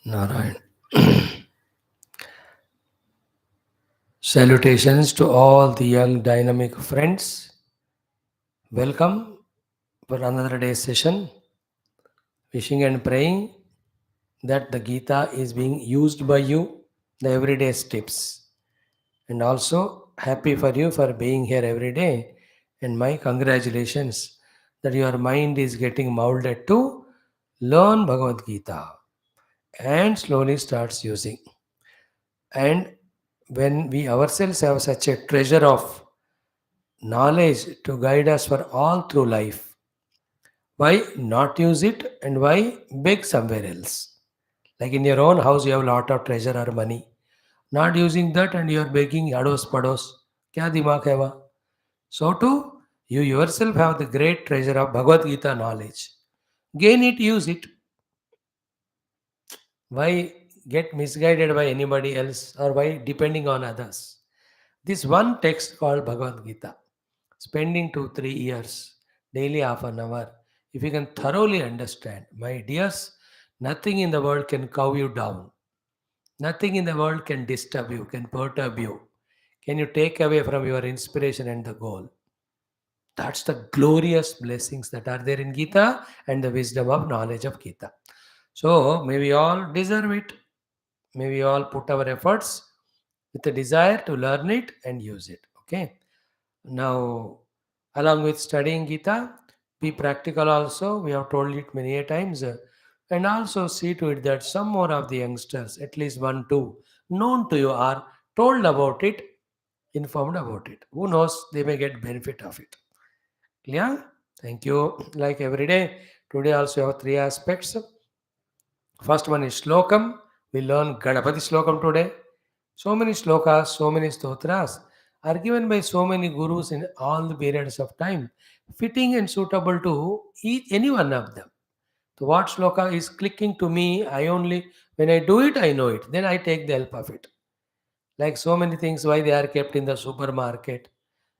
Narayan. Salutations to all the young dynamic friends. Welcome for another day's session. Wishing and praying that the Geetha is being used by you, the everyday steps. And also happy for you for being here every day. And my congratulations that your mind is getting molded to learn Bhagavad Gita and slowly starts using. And when we ourselves have such a treasure of knowledge to guide us for all through life, why not use it and why beg somewhere else? Like in your own house, you have a lot of treasure or money. Not using that and you are begging ados pados. Kya dimag hai wa? So too, you yourself have the great treasure of Bhagavad Gita knowledge. Gain it, use it. Why get misguided by anybody else or why depending on others? This one text called Bhagavad Gita, spending 2 3 years, daily half an hour, if you can thoroughly understand, my dears, nothing in the world can cow you down. Nothing in the world can disturb you, can perturb you. Can you take away from your inspiration and the goal? That's the glorious blessings that are there in Gita and the wisdom of knowledge of Gita. So, may we all deserve it. May we all put our efforts with a desire to learn it and use it. Okay. Now, along with studying Gita, be practical also. We have told it many a times. And also see to it that some more of the youngsters, at least one, two, known to you are told about it, informed about it. Who knows, they may get benefit of it. Clear? Thank you. Like every day, today also have three aspects. First one is Shlokam. We learn Ganapathy Shlokam today. So many shlokas, so many stotras are given by so many gurus in all the periods of time, fitting and suitable to any one of them. So what shloka is clicking to me, I only, when I do it, I know it. Then I take the help of it. Like so many things, why they are kept in the supermarket.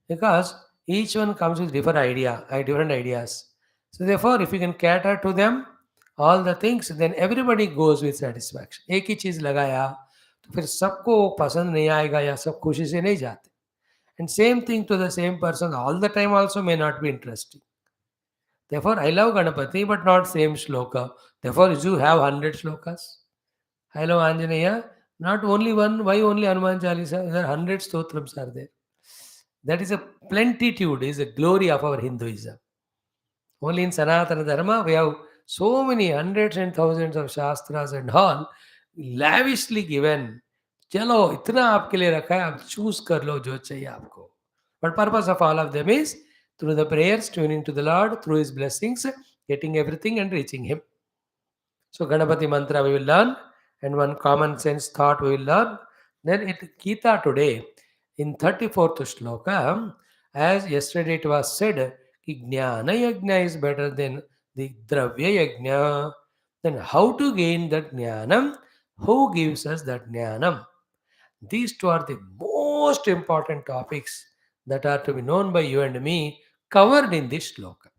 Because each one comes with different ideas. So therefore, if you can cater to them, all the things, then everybody goes with satisfaction. एक ही चीज़ लगाया तो फिर सबको वो पसंद नहीं आएगा या सब खुशी से नहीं जाते. And same thing to the same person all the time also may not be interesting. Therefore, I love Ganapati, but not same shloka. Therefore, you have 100 shlokas. I love Anjaneya, not only one. Why only Hanuman Chalisa? There are 100 stotrams are there. That is a plentitude, is a glory of our Hinduism. Only in Sanatana Dharma, we have so many hundreds and thousands of shastras and all lavishly given. चलो इतना आपके लिए रखा है, आप choose कर लो जो चाहिए आपको. But purpose of all of them is through the prayers, tuning to the Lord, through His blessings, getting everything and reaching Him. So Ganapati mantra we will learn, and one common sense thought we will learn. Then it Gita today in 34th shloka, as yesterday it was said, ki Jnana Yajna is better than the Dravya Yajna. Then how to gain that Jnanam? Who gives us that Jnanam? These two are the most important topics that are to be known by you and me, covered in this shloka.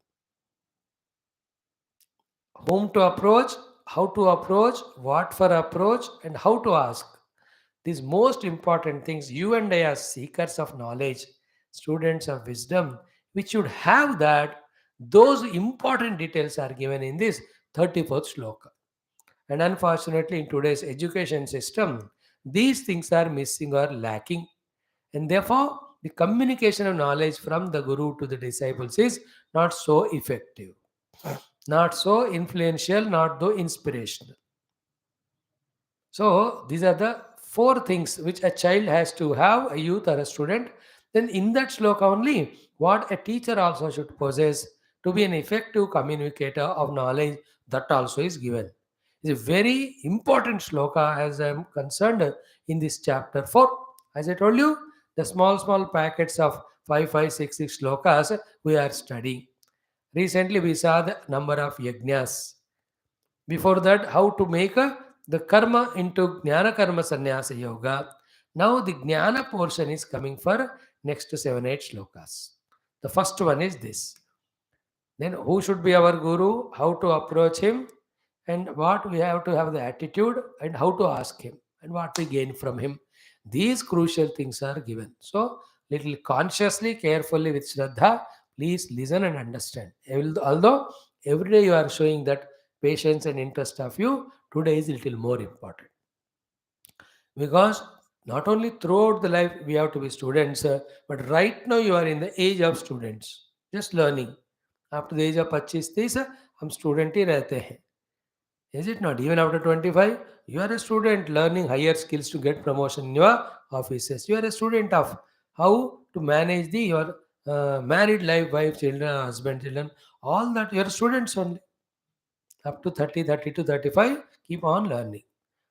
Whom to approach, how to approach, what for approach, and how to ask. These most important things, you and I, as seekers of knowledge, students of wisdom, we should have that. Those important details are given in this 34th shloka. And unfortunately, in today's education system, these things are missing or lacking. And therefore, the communication of knowledge from the guru to the disciples is not so effective, not so influential, not though inspirational. So these are the four things which a child has to have, a youth or a student. Then in that sloka only, what a teacher also should possess to be an effective communicator of knowledge, that also is given. It's a very important sloka as I am concerned in this chapter 4. As I told you, the small packets of 5, 5, 6 slokas we are studying. Recently we saw the number of yajnas. Before that, how to make the karma into jnana karma sannyasa yoga. Now the jnana portion is coming for next 7, 8 shlokas. The first one is this. Then who should be our guru? How to approach him? and what we have to have the attitude and how to ask him and what we gain from him. These crucial things are given. So, little consciously, carefully with Shraddha, please listen and understand. Although every day you are showing that patience and interest of you, today is a little more important, because not only throughout the life we have to be students, but right now you are in the age of students, just learning. After the age of 25-30 हम student ही रहते हैं. Is it not? Even after 25, you are a student learning higher skills to get promotion in your offices. You are a student of how to manage your married life, wife, children, husband, children. All that you are students only. Up to 30, 30 to 35, keep on learning.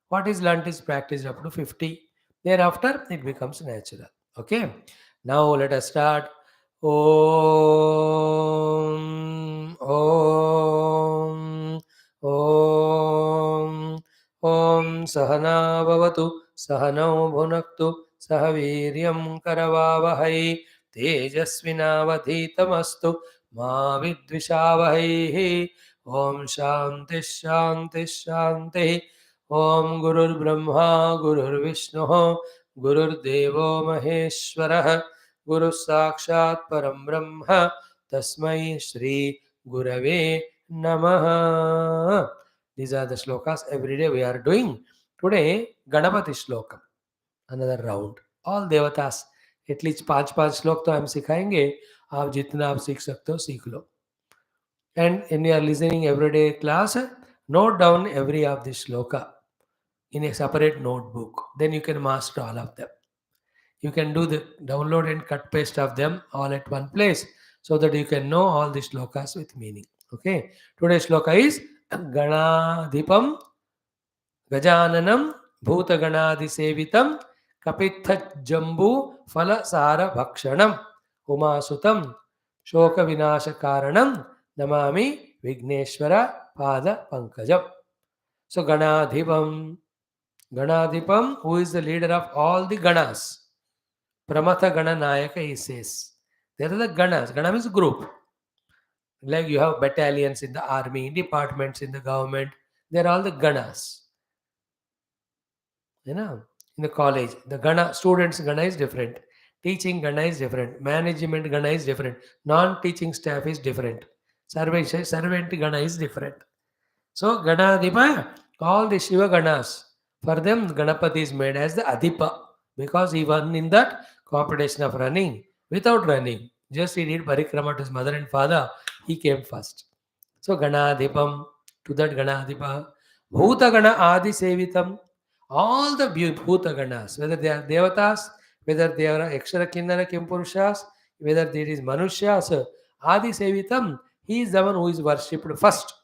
What is learnt is practiced up to 50. Thereafter, it becomes natural. Okay. Now let us start. Om. Om. Om. Om Sahana Bhavatu Sahanau Bhunaktu Sahaviryam Karavavahai Tejasvinavadhitamastu Ma Vidvishavahai. Om Shanti Shanti Shanti. Om Gurur Brahma Gurur Vishnu Gurur Devo Maheshwarah Guru Sakshat Param Brahma Tasmai Shri Gurave Namaha. These are the shlokas every day we are doing. Today, Ganapathy Shloka, another round. All devatas, at least 5 श्लोक तो हम सिखाएंगे. आप जितना आप सीख सकते हो सीख लो. And when you are listening everyday class, note down every of this shloka in a separate notebook. Then you can master all of them. You can do the download and cut paste of them all at one place so that you can know all the shlokas with meaning. Okay. Today's shloka is Ganadhipam गजाननं भूतगणादिसेवितं कपित्थजम्बू फलसारभक्षणम् उमासुतं शोकविनाशकारणं Namami Vighneshwar पादपङ्कजम्. So Ganadhipam, who is the leader of all the Ganas, Pramatha Gana Nayaka, he says. There are the Ganas. Gana means group. Like you have battalions in the army, departments in the government. They are all the Ganas. You know, in the college, the Gana, students Gana is different. Teaching Gana is different. Management Gana is different. Non-teaching staff is different. Servant Gana is different. So Ganadhipa, all the Shiva Ganas, for them Ganapati is made as the Adhipa because he won in that competition of running without running. Just he did parikrama to his mother and father, he came first. So Ganadhipam, to that Ganadhipa, Bhuta Gana Adi Sevitam, all the Bhuta Ganas, whether they are Devatas, whether they are Akshara Kindana Kimpurushas, whether there is Manushas, Adi Sevitam, he is the one who is worshipped first.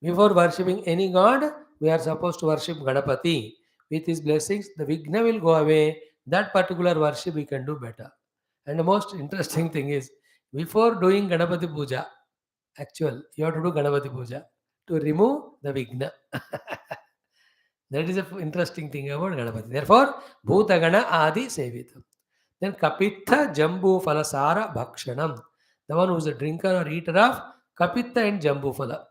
Before worshipping any god, we are supposed to worship Ganapati. With his blessings, the Vigna will go away. That particular worship we can do better. And the most interesting thing is, before doing Ganapati Puja, you have to do Ganapati Puja to remove the Vigna. That is the interesting thing about Ganapati. Therefore, Bhutagana Adi Sevitam. Then Kapitha Jambu Falasara Bhakshanam. The one who is a drinker or eater of Kapitha and Jambu Phala.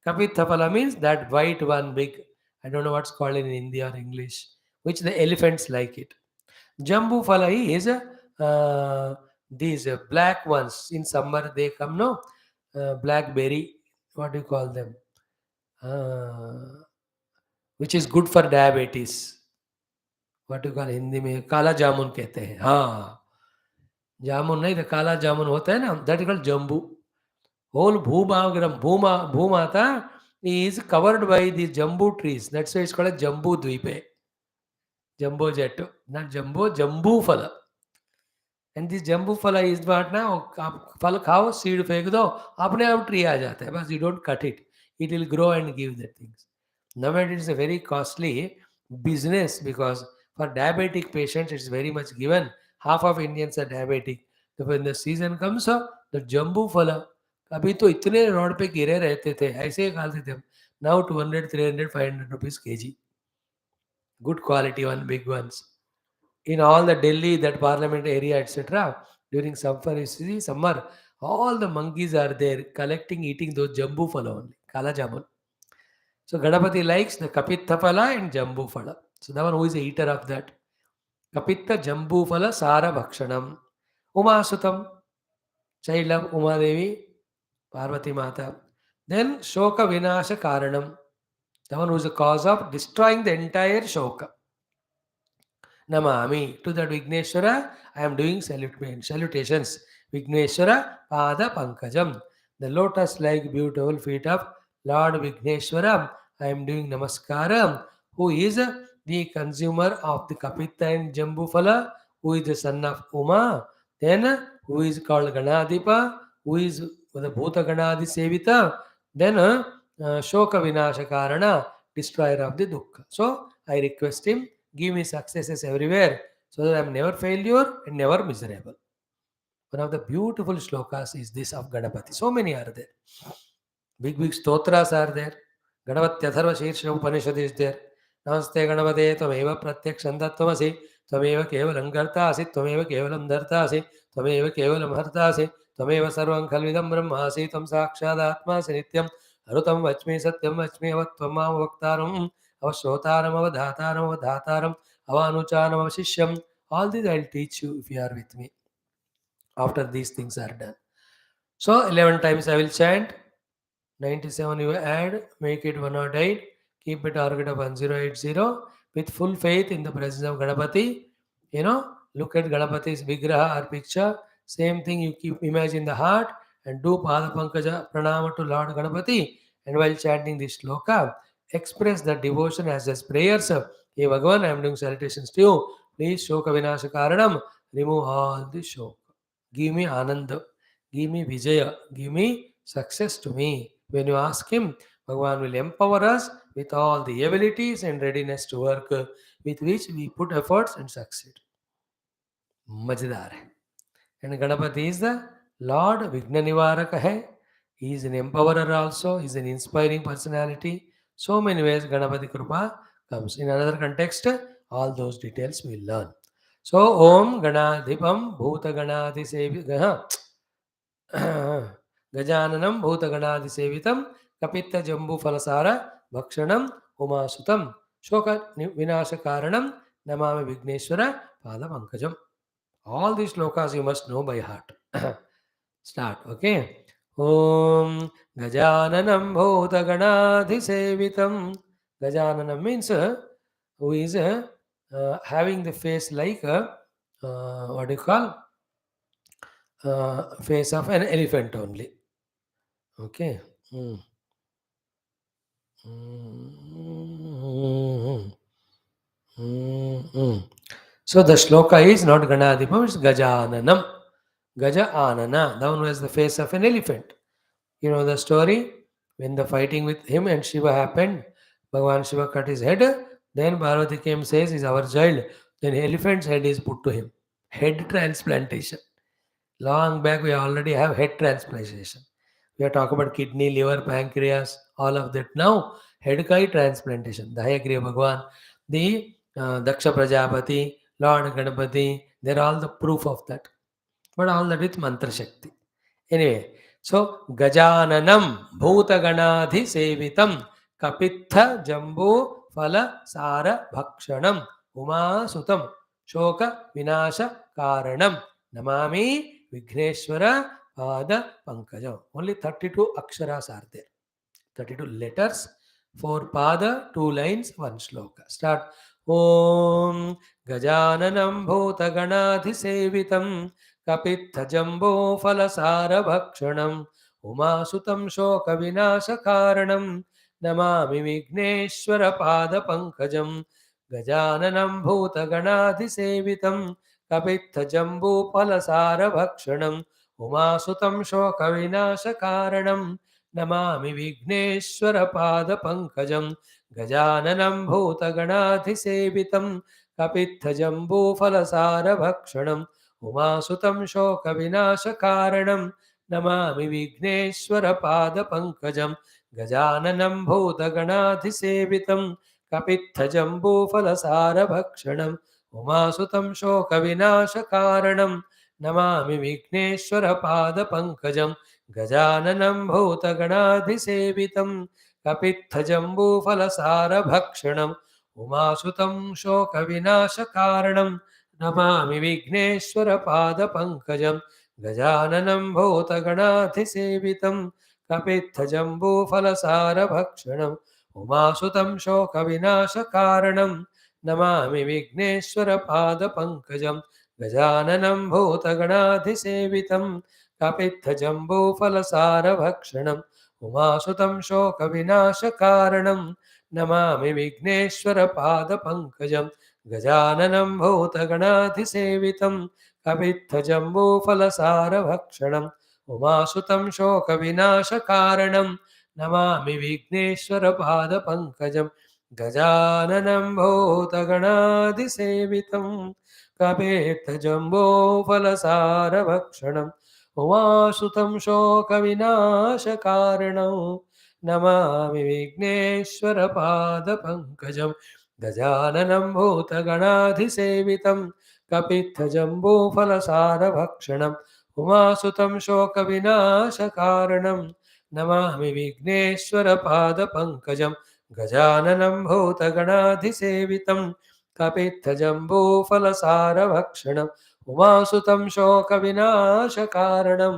Kapitha Phala means that white one, big, I don't know what's called in Hindi or English, which the elephants like it. Jambu Phala is these black ones. In summer they come, no? Blackberry, what do you call them? Which is good for diabetes. What do you call Hindi में काला जामुन कहते हैं. हाँ, जामुन नहीं, तो काला जामुन होता है ना, that is called jambu. Whole Bhumata is covered by the jambu trees. That's why it's called a Jambu Dvipe. Jumbo jet, not Jumbo, Jambu Phala. And this Jambu Phala is what now? फल खाओ, seed फेंक दो, अपने आप tree आ जाता है. बस you don't cut it. It will grow and give the things. Nowadays it's a very costly business because for diabetic patients it's very much given. Half of Indians are diabetic. So when the season comes, the Jambu Phala, अभी तो इतने road पे गिरे रहते थे, ऐसे ही खाते थे हम. Now 200, 300, 500 rupees kg. Good quality one, big ones. In all the Delhi, that parliament area, etc., during summer, you see, summer, all the monkeys are there collecting, eating those jambu phala only, kala jamun. So Ganapati likes the Kapitha Phala and Jambu Phala. So the one who is the eater of that. Kapitha Jambu Phala Sara Bhakshanam. Umasutam, child of Umadevi, Parvati Mata. Then Shoka Vinasha Karanam, the one who is the cause of destroying the entire Shoka. Namami. To that Vigneshwara, I am doing salutations. Vigneshwara Pada Pankajam. The lotus-like beautiful feet of Lord Vigneshwara. I am doing Namaskaram. Who is the consumer of the Kapitha and Jambufala? Who is the son of Uma? Then who is called Ganadipa? Who is the Bhuta Ganadi Sevita? Then Shoka Vinasha Karana, destroyer of the Dukkha. So I request him, give me successes everywhere so that I am never failure and never miserable. One of the beautiful shlokas is this of Ganapati. So many are there. Big stotras are there. Ganapatyatarva Shirsha Upanishad is there. Namaste Ganapate Tvameva Pratyakshantattvamasi Tvameva Kevalam Kartasi Tvameva Kevalam Dhartasi Tvameva Kevalam Hartasi Tvameva Sarvam Khalvidam Brahmasi Tvam Sakshadatmasi Nityam Arutam Vachmi Satyam Vachmi Avattvamam Vaktaram Avashrotaram Avadhataram Avadhataram Avanucharam Avashishyam. All these I will teach you if you are with me after these things are done. So 11 times I will chant. 97 you add, make it 108, keep it target of 1080 with full faith in the presence of Ganapati. Look at Ganapati's vigraha or picture. Same thing you keep imagine the heart and do Pada Pankaja Pranama to Lord Ganapati. And while chanting this shloka, express the devotion as his prayers. Hey Bhagavan, I am doing salutations to you. Please Shoka Vinasha Karanam, remove all the shoka. Give me Ananda, give me Vijaya, give me success to me. When you ask him, Bhagavan will empower us with all the abilities and readiness to work with which we put efforts and succeed. Majdar hai. And Ganapati is the Lord Vigna Nivaraka hai. He is an empowerer also. He is an inspiring personality. So many ways Ganapati Krupa comes. In another context, all those details we will learn. So Om Ganadhipam Bhuta Ganadhi Sevi Gajananam Bhutaganaadi Sevitam Kapitha Jambu Falasara Bhakshanam Umasutam Shoka Vinasha Karanam Namami Vigneshwara Pada Pankajam. All these slokas you must know by heart. Start, okay? Om Gajananam Bhutaganaadi Sevitam. Gajananam means who is having the face like what do you call? Face of an elephant only. Okay. Mm. Mm. Mm. So the shloka is not Ganadipam, it's Gajananam. Gaja Anana, the one who has the face of an elephant. You know the story? When the fighting with him and Shiva happened, Bhagavan Shiva cut his head, then Parvati came says, is our child. Then elephant's head is put to him. Head transplantation. Long back we already have head transplantation. We are talking about kidney, liver, pancreas, all of that. Now, head kai transplantation. The Hayagriya Bhagwan, the Daksha Prajapati, Lord Ganapati, they're all the proof of that. But all that with Mantra Shakti. Anyway, so Gajananam Bhuta Ganadhi Sevitam Kapitha Jambu Phala Sara Bhakshanam Uma Sutam Shoka Vinasha Karanam Namami Vigneshwara Pada Pankajam. Only 32 aksharas are there. 32 letters, 4 pada, 2 lines, 1 shloka. Start. Om Gajananam Bhuta Ganadhi Sevitam Kapitha Jambo Phalasara Bhakshanam Umasutam Shoka Vinasha Karanam Namami Vigneshwara Pada Pankajam Gajananam Bhuta Ganadhi Sevitam Kapitha Jambu Phalasara Bhakshanam Umasutam Shoka Vinasha Karanam Namami Vigneshwara Pada Pankajam Gajananam Bhuta Ganadhi Sevitam Kapitha Jambu Phalasara Bhakshanam Umasutam Shoka Vinasha Karanam Namami Vigneshwara Pada Pankajam Gajananam Bhuta Ganadhi Sevitam Kapitha Jambu Phalasara Bhakshanam Umasutam Shoka Vinasha Karanam Namami Vigneshwara Pada Pankajam Gajananam Bhuta Ganadhi Sevitam कपित्थजम्बूफलसारभक्षणम् उमासुतं शोकविनाशकारणं Namami विघ्नेश्वरपादपङ्कजं गजाननं भूतगणाधिसेवितं कपित्थजम्बूफलसारभक्षणम् उमासुतं शोकविनाशकारणं Namami विघ्नेश्वरपादपङ्कजं गजाननं भूतगणाधिसेवितं कपित्थजम्बूफलसारभक्षणम् उमासुतं शोकविनाशकारणं Namami विघ्नेश्वरपादपङ्कजं गजाननं भूतगणाधिसेवितं कपित्थजम्बूफलसारभक्षणम् उमासुतं शोकविनाशकारणं Namami विघ्नेश्वरपादपङ्कजं गजाननं भूतगणाधिसेवितं कपेत्थजम्बूफलसारभक्षणम् उमासुतं शोकविनाशकारणं Namami विघ्नेश्वरपादपङ्कजं गजाननं भूतगणाधिसेवितं कपित्थजम्बूफलसारभक्षणम् उमासुतं शोकविनाशकारणं Namami विघ्नेश्वरपादपङ्कजं गजाननं भूतगणाधिसेवितं कपित्थजम्बूफलसारभक्षणम् उमासुतं शोकविनाशकारणं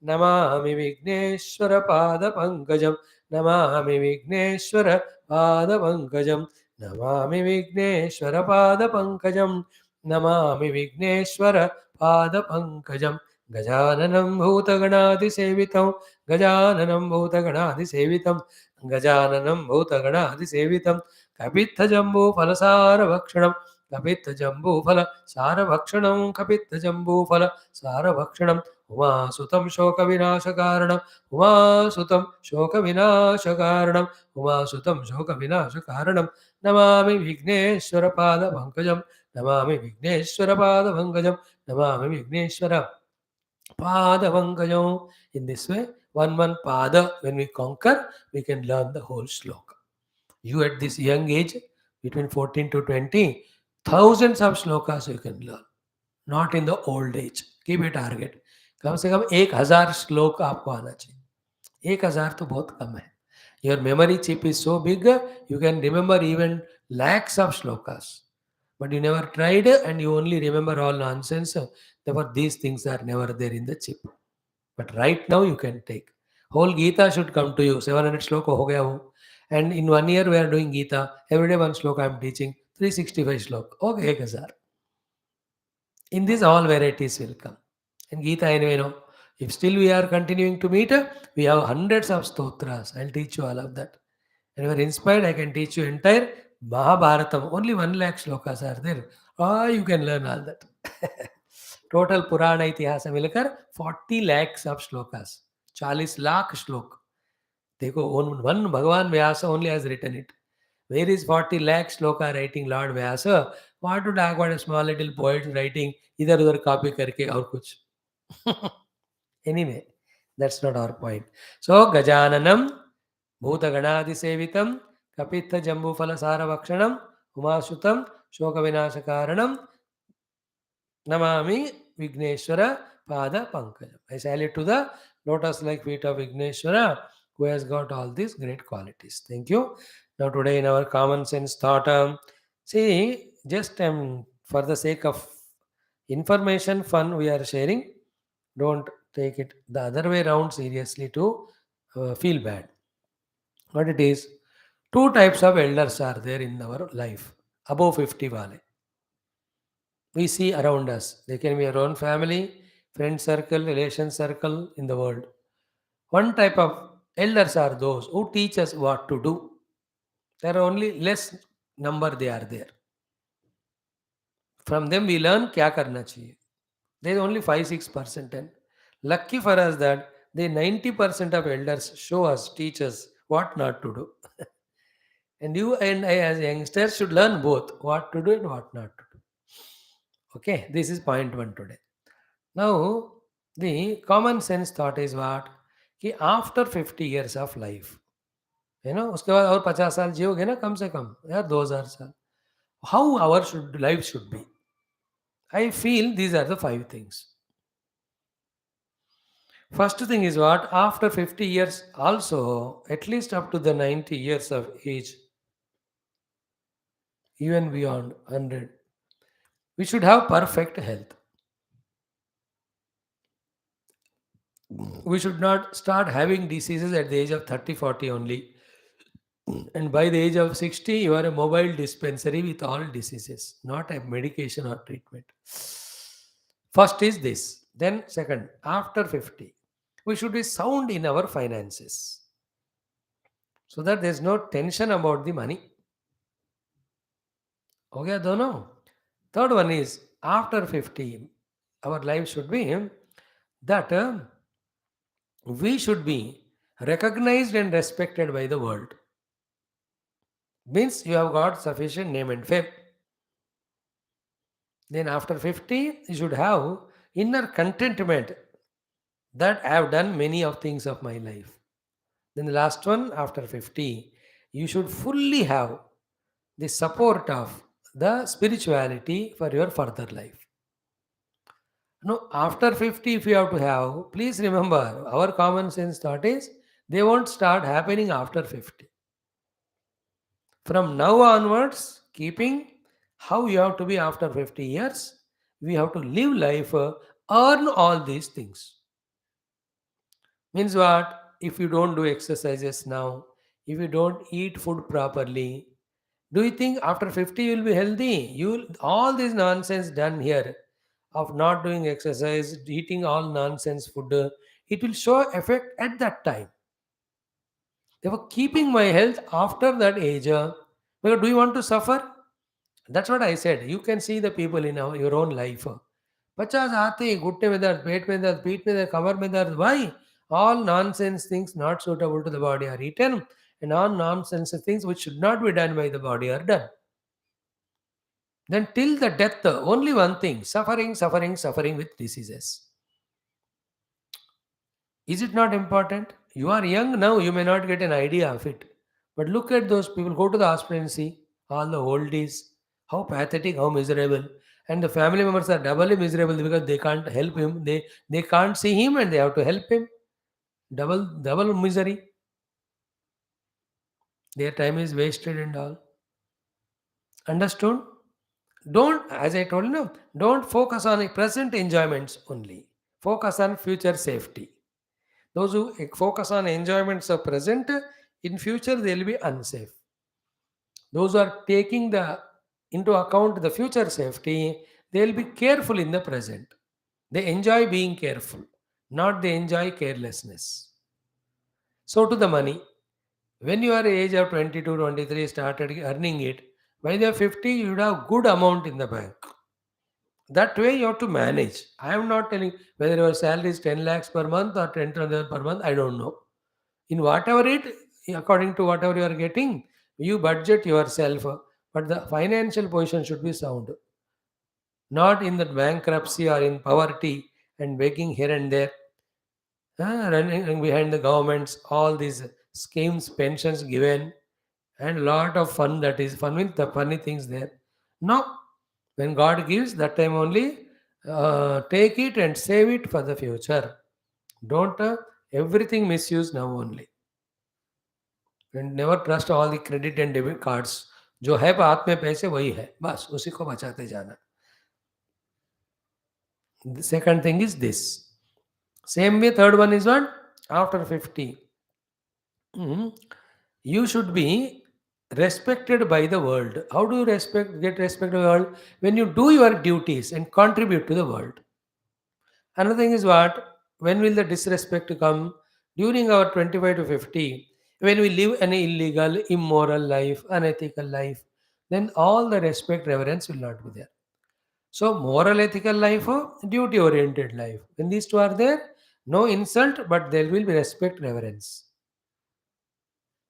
Namami विघ्नेश्वरपादपङ्कजं Namami विघ्नेश्वरपादपङ्कजं Namami विघ्नेश्वरपादपङ्कजं Namami विघ्नेश्वरपादपङ्कजं गजाननं भूतगणाधिसेवितं गजाननं भूतगणाधिसेवितं गजाननं भूतगणाधिसेवितं कपित्थजम्बूफलसारभक्षणं कपित्थजम्बूफलसारभक्षणं कपित्थजम्बूफलसारभक्षणम् उमासुतं शोकविनाशकारणम् उमासुतं शोकविनाशकारणम् उमासुतं शोकविनाशकारणं Namami विघ्नेश्वरपादपङ्कजं Namami विघ्नेश्वरपादपङ्कजं Namami Vighneshwar Padavangayo. In this way, one pada, when we conquer, we can learn the whole shloka. You at this young age, between 14 to 20, thousands of shlokas you can learn. Not in the old age. Keep a target. कम से कम 1000 श्लोक आपको आना चाहिए. 1000 तो बहुत कम है. Your memory chip is so big, you can remember even lakhs of shlokas. But you never tried and you only remember all nonsense. Therefore, these things are never there in the chip. But right now you can take. Whole Geetha should come to you. 700 shloka ho gaya ho. And in 1 year we are doing Geetha. Every day one shloka I am teaching. 365 shloka. Okay, 1000. In this all varieties will come. And Geetha anyway, no. If still we are continuing to meet, we have hundreds of stotras. I'll teach you all of that. And if you are inspired, I can teach you entire Mahabharatam. Only 1 lakh shlokas are there. You can learn all that. Total Purana इतिहास मिलकर 40 lakhs of shlokas. 40 lakh श्लोक. देखो, one Bhagavan Vyasa only has written it. Where is 40 lakh shloka writing Lord Vyasa? What to talk about a small little poet writing इधर उधर copy करके और कुछ. Anyway, that's not our point. So Gajananam Bhutaganadisevitam Kapitha Jambufala Saravakshanam Umasutam Shokavinashakaranam Namami Vigneshwara Pada Pankajam. I salute to the lotus-like feet of Vigneshwara who has got all these great qualities. Thank you. Now today in our common sense thought, see, just for the sake of information, fun we are sharing. Don't take it the other way around seriously to feel bad. What it is, two types of elders are there in our life. Above 50 wale. We see around us. They can be our own family, friend circle, relation circle in the world. One type of elders are those who teach us what to do. There are only less number they are there. From them we learn kya karna chahiye. There is only 5-6%. And lucky for us that the 90% of elders show us, teach us what not to do. And you and I as youngsters should learn both what to do and what not to do. Okay, this is point one today. Now, the common sense thought is what? कि after 50 years of life, उसके बाद और 50 साल जियोगे ना कम से कम, यार 2000 साल. How our life should be? I feel these are the 5 things. First thing is what? After 50 years, also, at least up to the 90 years of age, even beyond 100, we should have perfect health. We should not start having diseases at the age of 30, 40 only. And by the age of 60, you are a mobile dispensary with all diseases, not a medication or treatment. First is this. Then, second, after 50, we should be sound in our finances so that there's no tension about the money. Okay, dono. Third one is after 50, our life should be that we should be recognized and respected by the world. Means you have got sufficient name and fame. Then after 50, you should have inner contentment that I have done many of things of my life. Then the last one, after 50, you should fully have the support of the spirituality for your further life. No, after 50, if you have to have, please remember our common sense thought is they won't start happening after 50. From now onwards, keeping how you have to be after 50 years, we have to live life, earn all these things. Means what? If you don't do exercises now, if you don't eat food properly, do you think after 50 you will be healthy? You all this nonsense done here of not doing exercise, eating all nonsense food, it will show effect at that time. They were keeping my health after that age. Because do you want to suffer? That's what I said. You can see the people in your own life. 50 आते ही घुटने में दर्द पेट में दर्द पीठ में दर्द कमर में दर्द why all nonsense things not suitable to the body are eaten and all nonsense things which should not be done by the body are done. Then till the death only one thing suffering suffering suffering with diseases. Is it not important? You are young now, you may not get an idea of it, but look at those people, go to the hospital and see all the oldies, how pathetic, how miserable, and the family members are doubly miserable because they can't help him, they can't see him and they have to help him. Double misery. Their time is wasted and all. Understood? Don't, as I told you, no, don't focus on present enjoyments only. Focus on future safety. Those who focus on enjoyments of present, in future they will be unsafe. Those who are taking the into account the future safety, they will be careful in the present. They enjoy being careful, not they enjoy carelessness. So to the money, when you are age of 22, 23, started earning it, by the 50, you would have good amount in the bank. That way you have to manage. I am not telling whether your salary is 10 lakhs per month or 10,000 per month, I don't know. In whatever it, according to whatever you are getting, you budget yourself, but the financial position should be sound. Not in the bankruptcy or in poverty and begging here and there, running behind the governments, all these schemes, pensions given, and lot of fun, that is fun with the funny things there. No, when God gives, that time only take it and save it for the future. Don't everything misuse now only. And never trust all the credit and debit cards. जो है हाथ में पैसे वही है, बस उसी को बचाते जाना. The second thing is this. Same way, third one is what? After 50. Mhm. You should be respected by the world. How do you get respect by the world? When you do your duties and contribute to the world. Another thing is what? When will the disrespect come? During our 25 to 50, when we live an illegal, immoral life, unethical life, then all the respect, reverence will not be there. So, moral, ethical life or duty oriented life. When these two are there, no insult, but there will be respect, reverence.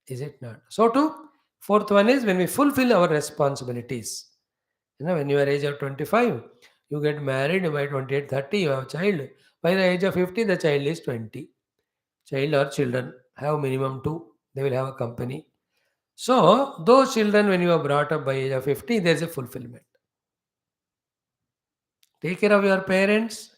Is it not? So, too, fourth one is when we fulfill our responsibilities. When you are age of 25, you get married by 28, 30, you have a child. By the age of 50, the child is 20. Child or children have minimum two. They will have a company. So, those children, when you are brought up by age of 50, there is a fulfillment. Take care of your parents.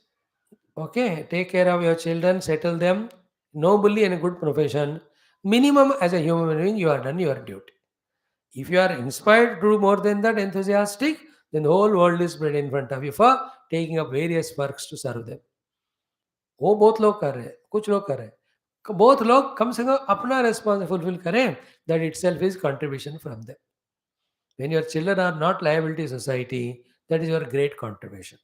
Okay, take care of your children, settle them nobly in a good profession. Minimum as a human being, you are done your duty. If you are inspired to do more than that, enthusiastic, then the whole world is spread in front of you for taking up various works to serve them. वो बहुत लोग कर रहे हैं, कुछ लोग कर रहे हैं। बहुत लोग कम से कम अपना रिस्पॉन्स फुलफिल करें, that itself is contribution from them. When your children are not liability to society, that is your great contribution.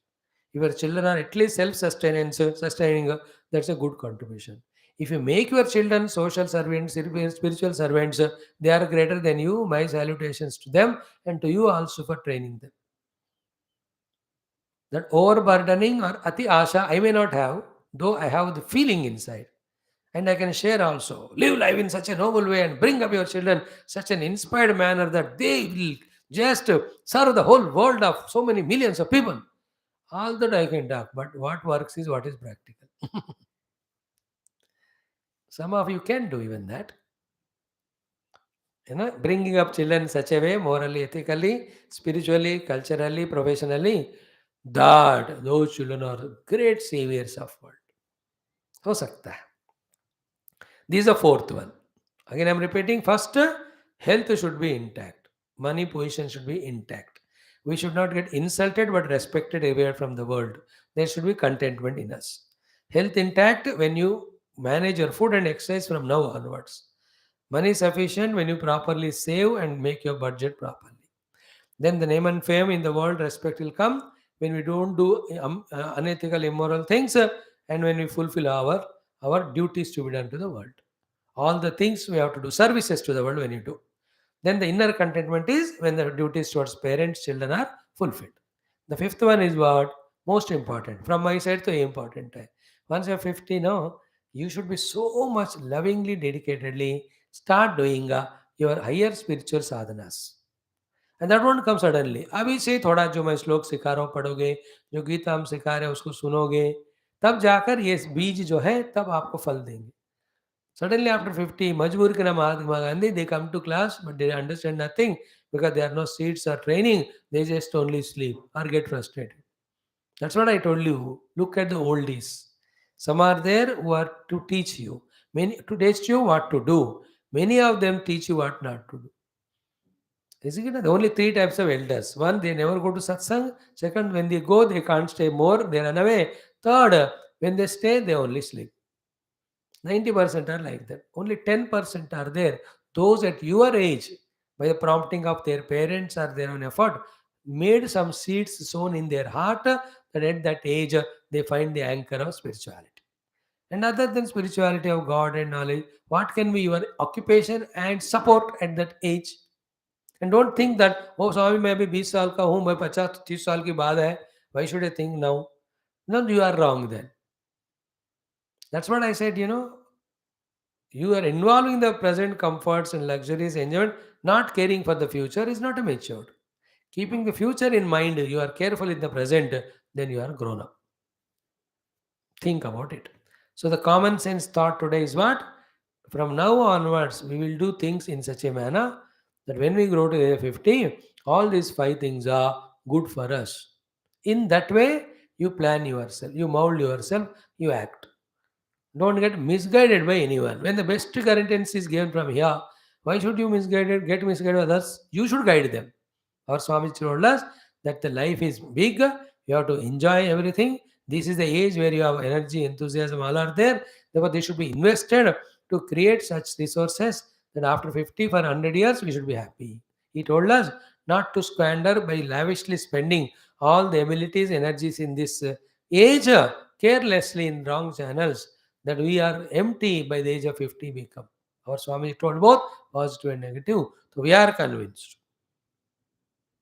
If your children are at least sustaining, that's a good contribution. If you make your children social servants, spiritual servants, they are greater than you. My salutations to them and to you also for training them. That overburdening or ati asha I may not have, though I have the feeling inside. And I can share also. Live life in such a noble way and bring up your children such an inspired manner that they will just serve the whole world of so many millions of people. All that I can talk, but what works is what is practical. Some of you can do even that. Bringing up children in such a way, morally, ethically, spiritually, culturally, professionally, that those children are great saviors of world. हो सकता है. This is the fourth one. Again, I'm repeating. First, health should be intact. Money position should be intact. We should not get insulted but respected everywhere from the world. There should be contentment in us. Health intact when you manage your food and exercise from now onwards. Money sufficient when you properly save and make your budget properly. Then the name and fame in the world, respect will come when we don't do unethical, immoral things, and when we fulfill our duties to be done to the world. All the things we have to do, services to the world when you do. Then the inner contentment is when the duties towards parents, children are fulfilled. The fifth one is what? Most important. From my side to important. Once you're 50 now, you should be so much lovingly, dedicatedly start doing your higher spiritual sadhanas. And that won't come suddenly. अभी से थोड़ा जो मैं श्लोक सिखा रहा हूँ पढ़ोगे, जो गीता हम सिखा रहे हैं उसको सुनोगे, तब जाकर ये बीज जो है तब आपको फल देंगे. Suddenly after 50, Majbur ke Mahatma Gandhi, they come to class, but they understand nothing because there are no seats or training. They just only sleep or get frustrated. That's what I told you. Look at the oldies. Some are there who are to teach you, many to teach you what to do. Many of them teach you what not to do. Isn't it? The only three types of elders. One, they never go to satsang. Second, when they go, they can't stay more. They run away. Third, when they stay, they only sleep. 90% are like that. Only 10% are there. Those at your age, by the prompting of their parents or their own effort, made some seeds sown in their heart that at that age they find the anchor of spirituality. And other than spirituality of God and knowledge, what can be your occupation and support at that age? And don't think that, oh, Swami, मैं अभी 20 साल का हूँ, मैं 50-30 साल की बात है. Why should I think now? No, you are wrong then. That's what I said, You are involving the present comforts and luxuries enjoyment, not caring for the future is not a matured. Keeping the future in mind, you are careful in the present, then you are grown up. Think about it. So the common sense thought today is what? From now onwards, we will do things in such a manner that when we grow to age 50, all these five things are good for us. In that way, you plan yourself, you mold yourself, you act. Don't get misguided by anyone. When the best guidance is given from here, why should you get misguided by others? You should guide them. Our Swami told us that the life is big, you have to enjoy everything. This is the age where you have energy, enthusiasm, all are there. Therefore, they should be invested to create such resources that after 50 for 100 years, we should be happy. He told us not to squander by lavishly spending all the abilities, energies in this age carelessly in wrong channels that we are empty by the age of 50 become. Our Swami told both positive and negative. So we are convinced.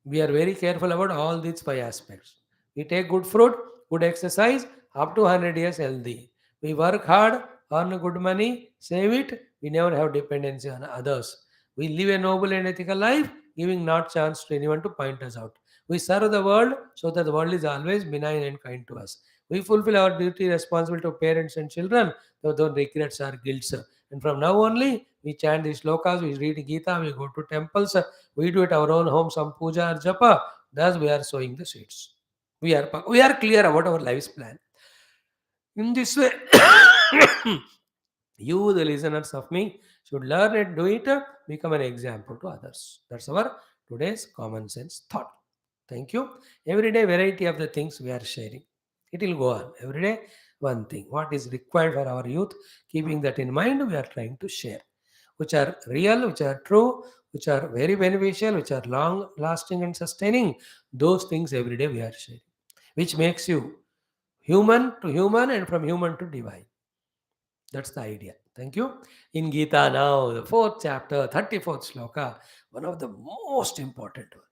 We are very careful about all these five aspects. We take good fruit, good exercise, up to 100 years healthy. We work hard, earn good money, save it. We never have dependency on others. We live a noble and ethical life, giving not chance to anyone to point us out. We serve the world so that the world is always benign and kind to us. We fulfill our duty responsible to parents and children, though no regrets or guilts. And from now only, we chant these slokas, we read Geetha, we go to temples, we do it our own home, some puja or japa. Thus, we are sowing the seeds. We are clear about our life's plan. In this way, you, the listeners of me, should learn and do it, become an example to others. That's our today's common sense thought. Thank you. Every day, variety of the things we are sharing. It will go on. Every day, one thing. What is required for our youth, keeping that in mind, we are trying to share, which are real, which are true, which are very beneficial, which are long lasting and sustaining. Those things every day we are sharing, which makes you human to human and from human to divine. That's the idea. Thank you. In Gita now, the fourth chapter, 34th shloka, one of the most important one.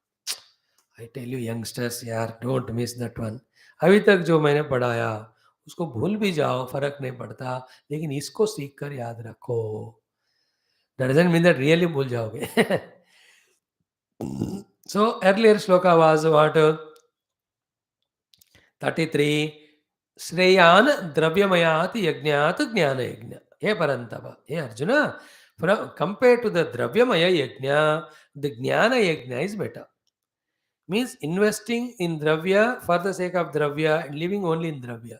I tell you youngsters, यार, don't miss that one. अभी तक जो मैंने पढ़ाया उसको भूल भी जाओ, फर्क नहीं पड़ता, लेकिन इसको सीख कर याद रखो. That doesn't mean that really भूल जाओगे. So earlier shloka was what? 33. श्रेयान द्रव्यमयात यज्ञात ज्ञान यज्ञ. हे परंतप, हे Arjun, from compared to the dravyamaya yajna, the jnana yajna is better. Means investing in dravya for the sake of dravya and living only in dravya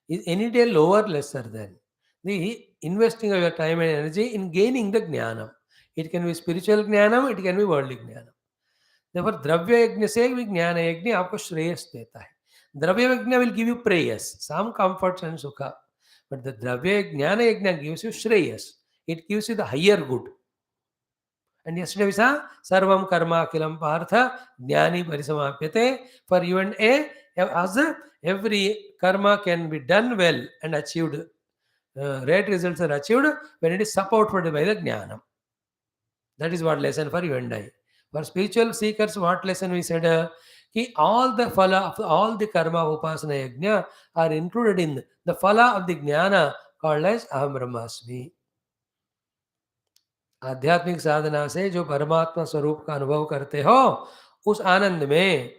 is any day lower, lesser than the investing of your time and energy in gaining the jnana. It can be spiritual jnana, it can be worldly jnana. Therefore, द्रव्य यज्ञ से भी ज्ञान यज्ञ आपको श्रेयस देता है. द्रव्य यज्ञ will give you prayers, some comforts and sukha, but the द्रव्य ज्ञान यज्ञ gives you shreyas. It gives you the higher good. And yesterday we saw sarvam karma akilam partha jnani parisamapyate. For you and as every karma can be done well and achieved, great results are achieved when it is supported by the jnana. That is what lesson for you and I. For spiritual seekers, what lesson we said? Ki all the phala of all the karma upasana yajna are included in the phala of the jnana called as aham brahmasmi. आध्यात्मिक साधना से जो परमात्मा स्वरूप का अनुभव करते हो, उस आनंद में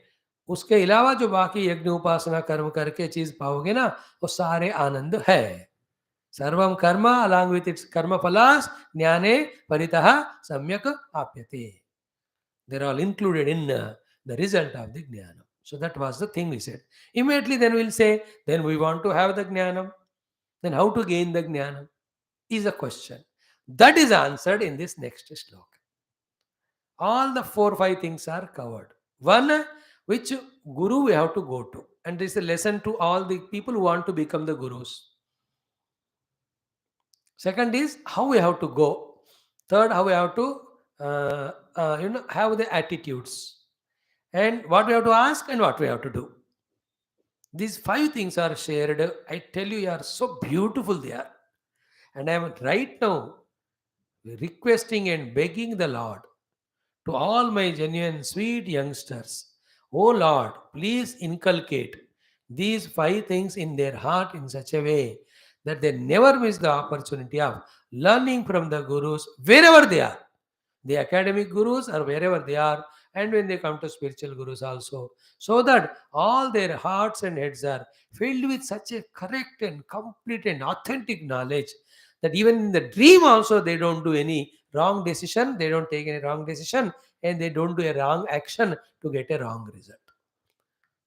उसके अलावा जो बाकी यज्ञ उपासना कर्म करके चीज पाओगे ना, वो सारे आनंद है. सर्वम कर्म along with its karma phalas jnane paritah samyak apyate. They're all included in the result of the jnana. So that was the thing we said. Immediately then we'll say, then we want to have the jnana. Then how to gain the jnana is a question. That is answered in this next shloka. All the 4-5 things are covered. One, which guru we have to go to. And this is a lesson to all the people who want to become the gurus. Second is how we have to go. Third, how we have to have the attitudes. And what we have to ask and what we have to do. These 5 things are shared. I tell you, are so beautiful they are. And I am right now requesting and begging the Lord to all my genuine sweet youngsters. Oh Lord, please inculcate these 5 things in their heart in such a way that they never miss the opportunity of learning from the gurus wherever they are. The academic gurus or wherever they are, and when they come to spiritual gurus also, so that all their hearts and heads are filled with such a correct and complete and authentic knowledge that even in the dream also they don't do any wrong decision, they don't take any wrong decision, and they don't do a wrong action to get a wrong result.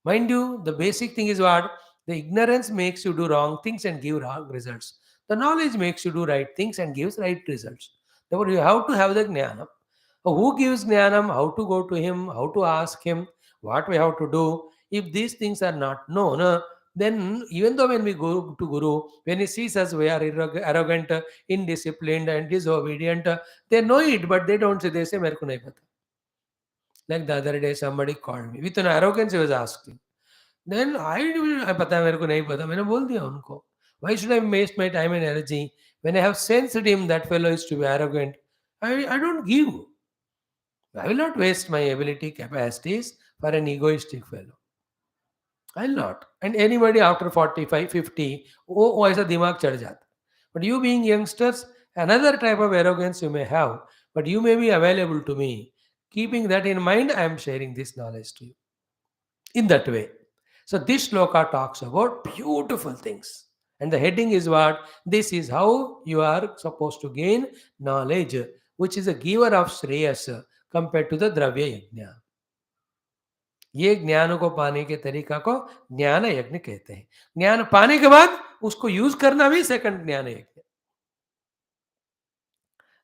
Mind you, the basic thing is what? The ignorance makes you do wrong things and give wrong results. The knowledge makes you do right things and gives right results. Therefore, you have to have the jnana. Who gives jnanam? How to go to him? How to ask him? What we have to do? If these things are not known, then even though when we go to Guru, when he sees us, we are arrogant, indisciplined, and disobedient, they know it, but they don't say, they say, "Mereko nahi pata." Like the other day, somebody called me with an arrogance. He was asking. Then I पता है मेरे को नहीं पता. मैंने बोल दिया उनको. Why should I waste my time and energy when I have sensed him that fellow is to be arrogant? I don't give. I will not waste my ability capacities for an egoistic fellow. I will not. And anybody after 45, 50, वो ऐसा दिमाग चढ़ जाता. But you being youngsters, another type of arrogance you may have, but you may be available to me. Keeping that in mind, I am sharing this knowledge to you in that way. So this shloka talks about beautiful things. And the heading is what? This is how you are supposed to gain knowledge, which is a giver of shreyas compared to the द्रव्य यज्ञ. ये ज्ञान को पाने के तरीका को ज्ञान यज्ञ कहते हैं. ज्ञान पाने के बाद उसको यूज करना भी सेकंड ज्ञान यज्ञ.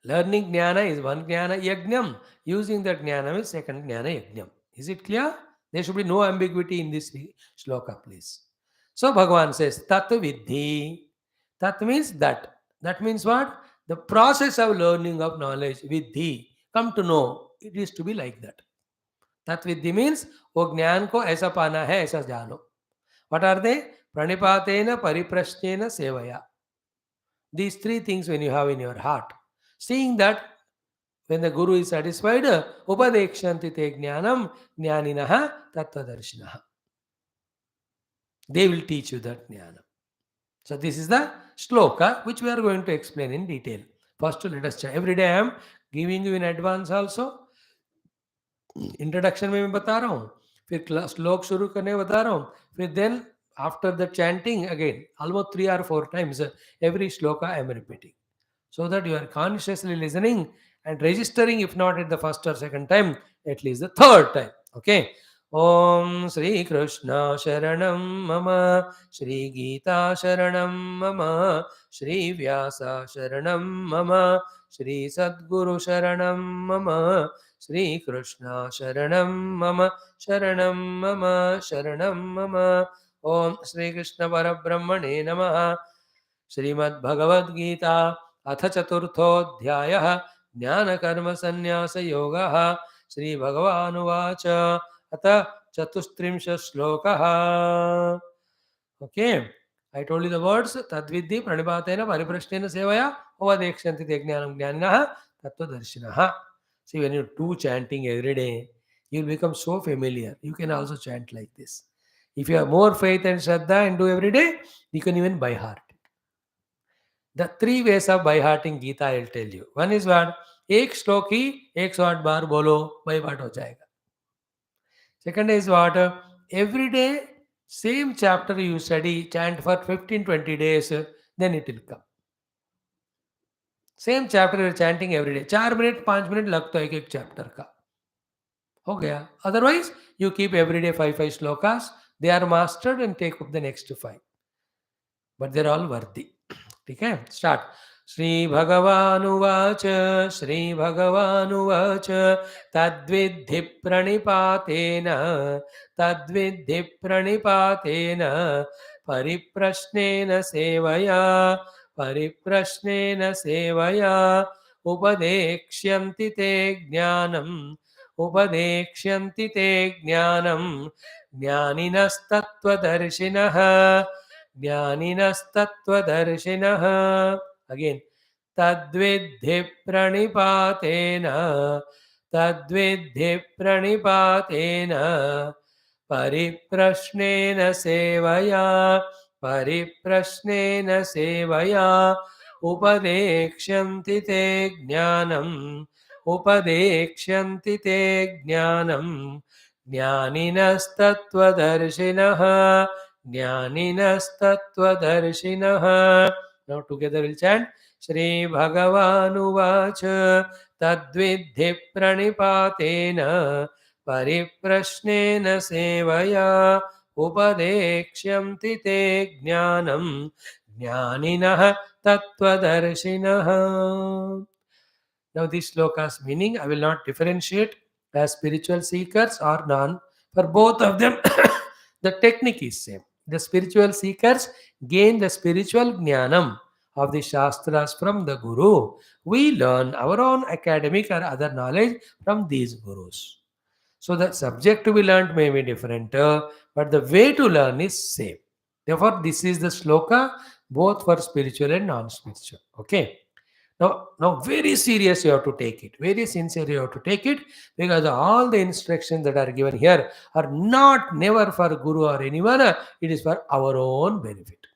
Learning jnana is one jnana yajnam. Using that jnana is second jnana yajnam. Is it clear? There should be no ambiguity in this shloka, please. So Bhagavan says, Tat Vidhi. Tat means that. That means what? The process of learning of knowledge, Vidhi. Come to know. It is to be like that. Tat Vidhi means, वो ज्ञान को ऐसा पाना है, ऐसा जानो. What are they? Pranipateena pariprashnena sevaya. These three things when you have in your heart. Seeing that when the Guru is satisfied, Upadekshanti te jnanam jnaninaha tattvadarshinaha. They will teach you that jnana. So this is the shloka which we are going to explain in detail. First let us check. Every day I am giving you in advance also. Introduction में मैं बता रहा हूँ, फिर श्लोक शुरू करने बता रहा हूँ, फिर then after the chanting again almost 3 or 4 times every shloka I am repeating, so that you are consciously listening and registering, if not at the first or second time, at least the third time. Okay. Om Shri Krishna Sharanam Mama, Shri Geetha Sharanam Mama, Shri Vyasa Sharanam Mama, Shri Sadguru Sharanam Mama, Shri Krishna Sharanam Mama, Sharanam Mama, Sharanam Mama. Om Shri Krishna Parabrahmane Namaha. Shrimad Bhagavad Gita अथ चतुर्थोऽध्यायः ज्ञानकर्मसन्न्यासयोगः. श्रीभगवानुवाच अथ चतुस्त्रिंशत् श्लोकः. Okay, I told you the words tadvidhi pranipatena pariprashnena sevaya upadekshanti te jnanam jnaninaha tattvadarshinaha. See, when you do chanting every day, you will become so familiar. You can also chant like this. If you have more faith and shraddha and do every day, you can even by heart. The three ways of by hearting Gita I will tell you. One is what? एक श्लोक ही 108 बार बोलो, by heart हो जाएगा. Second is what? Every day, same chapter you study, chant for 15-20 days, then it will come. Same chapter you are chanting every day. 4 minute, 5 minute लगता है एक chapter का. हो गया. Otherwise, you keep every day 5 shlokas. They are mastered and take up the next 5. But they are all worthy. ठीक है, start. Shri भगवानुवाच Shri भगवानुवाच तद्विद्धि प्रणिपातेन तद्विद्धि प्रणिपातेन परिप्रश्नेन सेवया परिप्रश्नेन सेवया उपदेक्ष्यन्ति ते ज्ञानम् उपदेक्ष्यन्ति ते ज्ञानम् ज्ञानिनस्तत्त्वदर्शिनः ज्ञानिनस्तत्त्वदर्शिनः. Again, तद्विद्धि प्रणिपातेन तद्विद्धि प्रणिपातेन परिप्रश्नेन सेवया परिप्रश्नेन सेवया उपदेक्ष्यन्ति ते ज्ञानम् उपदेक्ष्यन्ति ते ज्ञानम् ज्ञानिनस्तत्त्वदर्शिनः ज्ञानिनस्तत्त्वदर्शिनः. Now together we'll chant. Shri Bhagavanuvach tadvidhi pranipatena pariprashnena sevaya upadekshyanti te jnanam jnaninah tattvadarshinaha. Now these slokas meaning I will not differentiate as spiritual seekers or non. For both of them the technique is same. The spiritual seekers gain the spiritual jnanam of the shastras from the guru. We learn our own academic or other knowledge from these gurus. So the subject to be learned may be different, but the way to learn is same. Therefore, this is the shloka both for spiritual and non-spiritual. Okay. Now, very serious you have to take it. Very sincere you have to take it, because all the instructions that are given here are not never for guru or anyone. It is for our own benefit.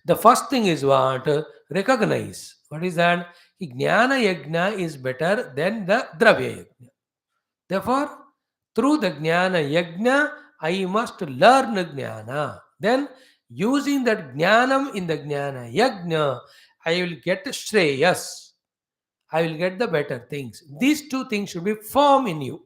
The first thing is what? Recognize. What is that? Jnana yajna is better than the dravya yajna. Therefore, through the jnana yajna, I must learn jnana. Then, using that jnanam in the jnana yajna, I will get shreyas. I will get the better things. These two things should be firm in you.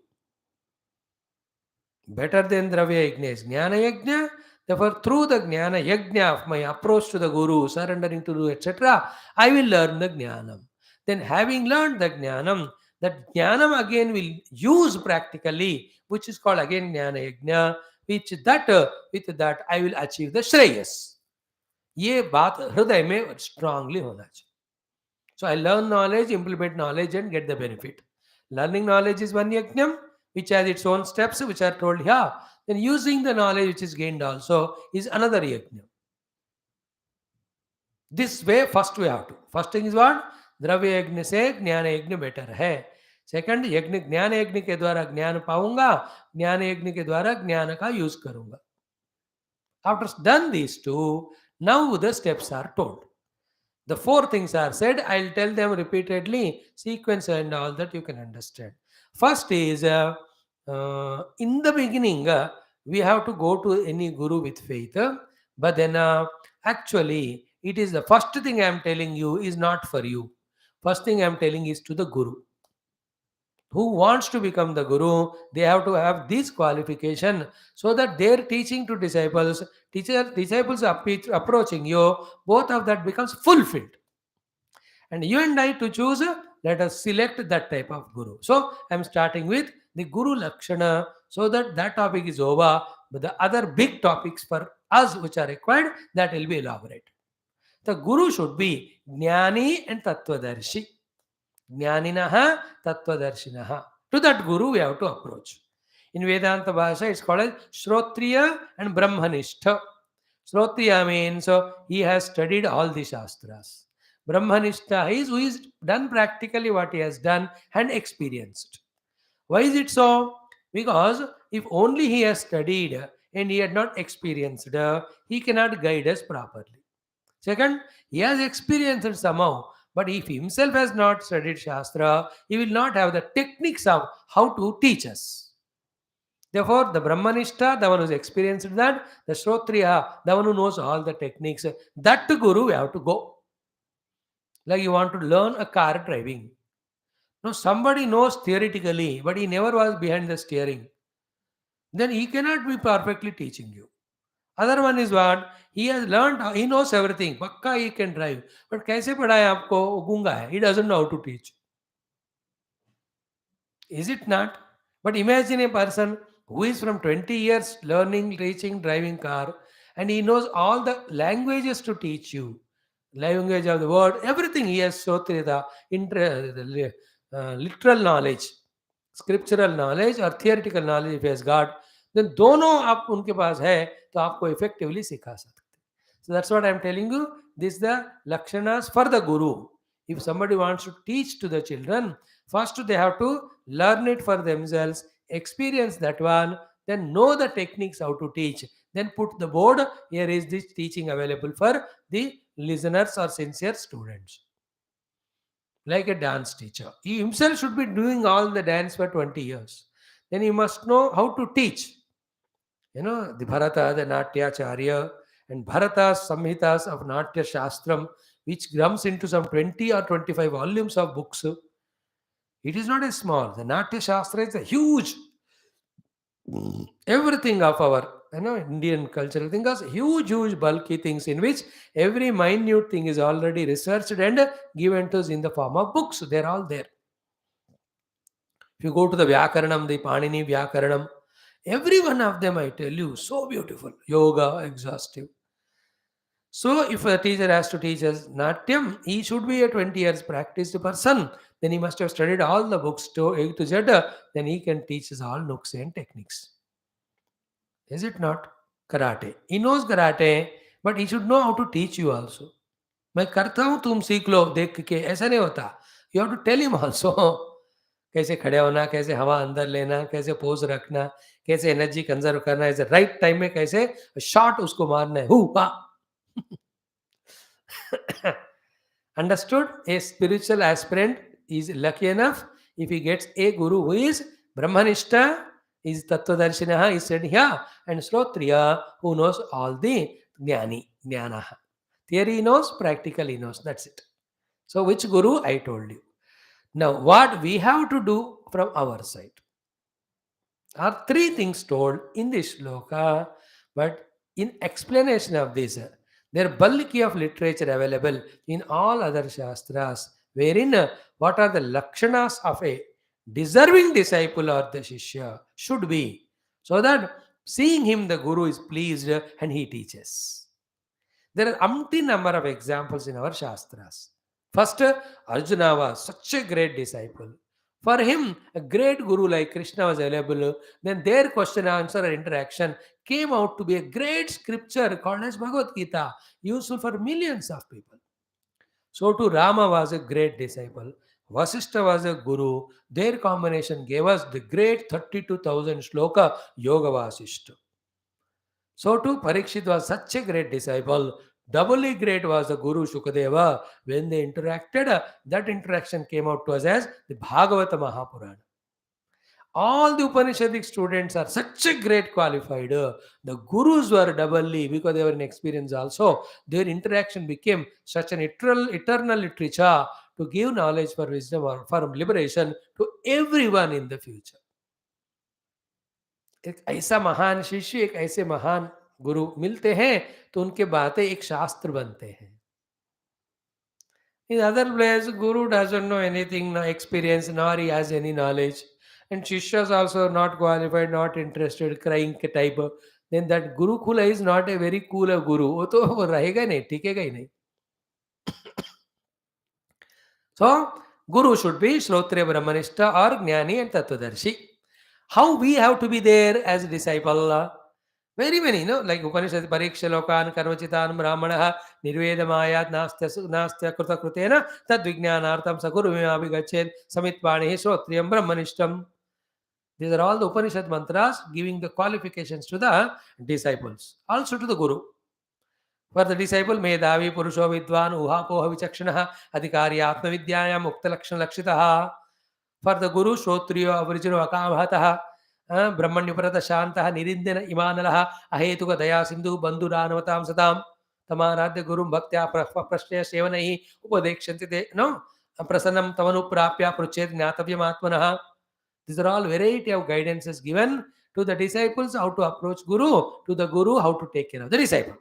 Better than dravya yajna is jnana yajna. Therefore, through the Jnana Yajna of my approach to the Guru, surrendering to Guru, etc., I will learn the Jnanam. Then, having learned the Jnanam, that Jnanam again will use practically, which is called again Jnana Yajna, with that I will achieve the Shreyas. ये बात हृदय में strongly होना चाहिए. So I learn knowledge, implement knowledge, and get the benefit. Learning knowledge is one yajnam, which has its own steps, which are told here. Then using the knowledge which is gained also is another yajnam. This way, first we have to. First thing is what? द्रव्य यज्ञ से ज्ञान यज्ञ better है. Second, यज्ञ ज्ञान यज्ञ के द्वारा ज्ञान पाऊंगा, ज्ञान यज्ञ के द्वारा ज्ञान का यूज करूंगा. After done these two, now the steps are told. The four things are said. I'll tell them repeatedly, sequence and all that you can understand. First is in the beginning, we have to go to any guru with faith. But then actually, it is the first thing I am telling you is not for you. First thing I am telling is to the guru. Who wants to become the guru, they have to have this qualification so that their teaching to disciples, disciples approaching you, both of that becomes fulfilled. And you and I to choose, let us select that type of guru. So I am starting with the Guru Lakshana so that that topic is over. But the other big topics for us which are required, that will be elaborate. The Guru should be Jnani and Tattvadarshi. Jnaninaha Tattvadarshinaha. To that Guru we have to approach. In Vedanta Bhasha, it's called as Shrotriya and Brahmanistha. Shrotriya means he has studied all the Shastras. Brahmanistha is who is done practically what he has done and experienced. Why is it so? Because if only he has studied and he had not experienced, he cannot guide us properly. Second, he has experienced somehow, but if he himself has not studied Shastra, he will not have the techniques of how to teach us. Therefore, the Brahmanishta, the one who has experienced that, the Shrotriya, the one who knows all the techniques, that Guru we have to go. Like you want to learn a car driving. No, somebody knows theoretically, but he never was behind the steering. Then he cannot be perfectly teaching you. Other one is what? He has learned, he knows everything. Pakka he can drive. But kaise padhaya aapko? Gunga hai. He doesn't know how to teach. Is it not? But imagine a person who is from 20 years learning, teaching, driving car, and he knows all the languages to teach you. Language of the word, everything he has the literal knowledge, scriptural knowledge or theoretical knowledge if he has got, then दोनों आप उनके पास है तो आपको effectively सिखा सकते. So that's what I'm telling you. This is the lakshanas for the guru. If somebody wants to teach to the children, first they have to learn it for themselves, experience that one, then know the techniques how to teach, then put the board, here is this teaching available for the listeners or sincere students. Like a dance teacher, he himself should be doing all the dance for 20 years. Then he must know how to teach. The Bharata, the Natyacharya, and Bharata's Samhitas of Natya Shastram, which comes into some 20 or 25 volumes of books. It is not a small. The Natya Shastra is a huge, everything of our Indian cultural thing is huge, bulky things in which every minute thing is already researched and given to us in the form of books. They're all there. If you go to the Vyakaranam, the Panini Vyakaranam, every one of them, I tell you, so beautiful. Yoga, exhaustive. So, if a teacher has to teach us Natyam, he should be a 20 years practiced person. Then he must have studied all the books to A to Z. Then he can teach us all nooks and techniques. Is it not? Karate. He knows karate, but he should know how to teach you also. मैं करता हूँ तुम सीख लो देख के, ऐसा नहीं होता. You have to tell him also. कैसे खड़े होना, कैसे हवा अंदर लेना, कैसे पोज रखना, कैसे एनर्जी कंजर्व करना है, राइट टाइम में कैसे शॉट उसको मारना है. Understood? A spiritual aspirant is lucky enough if he gets a guru who is Brahmanishta, is Tattvadarshinaha, is said here, and Shrotriya, who knows all the Jnanaha. Theory he knows, practical he knows. That's it. So, which guru? I told you. Now, what we have to do from our side are three things told in this shloka, but In explanation of this, there are bulky of literature available in all other shastras, wherein what are the lakshanas of a deserving disciple or the shishya should be, so that seeing him the guru is pleased and he teaches. There are umpteen number of examples in our shastras. First, Arjuna was such a great disciple. For him, a great guru like Krishna was available. Then their question, answer, or interaction came out to be a great scripture called as Bhagavad Gita, useful for millions of people. So too, Rama was a great disciple. Vasishtha was a guru. Their combination gave us the great 32,000 shloka Yoga Vasishtha. So too, Parikshit was such a great disciple. Doubly great was the Guru Shukadeva. When they interacted, that interaction came out to us as the Bhagavata Mahapurana. All the Upanishadic students are such a great qualified. The Gurus were doubly because they were in experience also. Their interaction became such an eternal literature to give knowledge for wisdom or for liberation to everyone in the future. एक ऐसा महान शिष्य एक ऐसे महान गुरु मिलते हैं तो उनके बातें एक शास्त्र बनते हैं. In other place, guru doesn't know anything, no experience, nor he has any knowledge, and shishyas also not qualified, not interested, crying type. Then that gurukula is not a very cool guru. वो तो वो रहेगा नहीं, टिकेगा ही नहीं. So, guru should be Shrotriya Brahmanishta or Jnani and Tattvadarshi. How we have to be there as a disciple? Very many, like Upanishad Parikshalokan, Karmachitan, Brahmana, Nirvedamayat, Nastya Kruta Krutena, Tad Vijnanartam, Sakurumya Abhigachet, Samitpani, Shrotriyam, Brahmanishtam. These are all the Upanishad mantras giving the qualifications to the disciples, also to the Guru. For the disciple, Medhavi, Purusho, Vidwan, Uhapoha, Vichakshana, Adhikari, Atma Vidyaya, Mukta Lakshana Lakshitaha. For the Guru, Shrotriyo, Avarjino, Akamhataha, Brahmanyuparata Shantaha, Nirindana, Imanalaha, Ahetuka, Daya, Sindhu, Bandhuranavatam Satam, Tamaradya Guru, Bhaktya, Prashtaya, Sevanahi, Upadekshanti, no, Prasanam, Tamanu Prapya, Pruchet, Gnatavyam Atmanaha. These are all variety of guidances given to the disciples how to approach Guru, to the Guru how to take care of the disciple.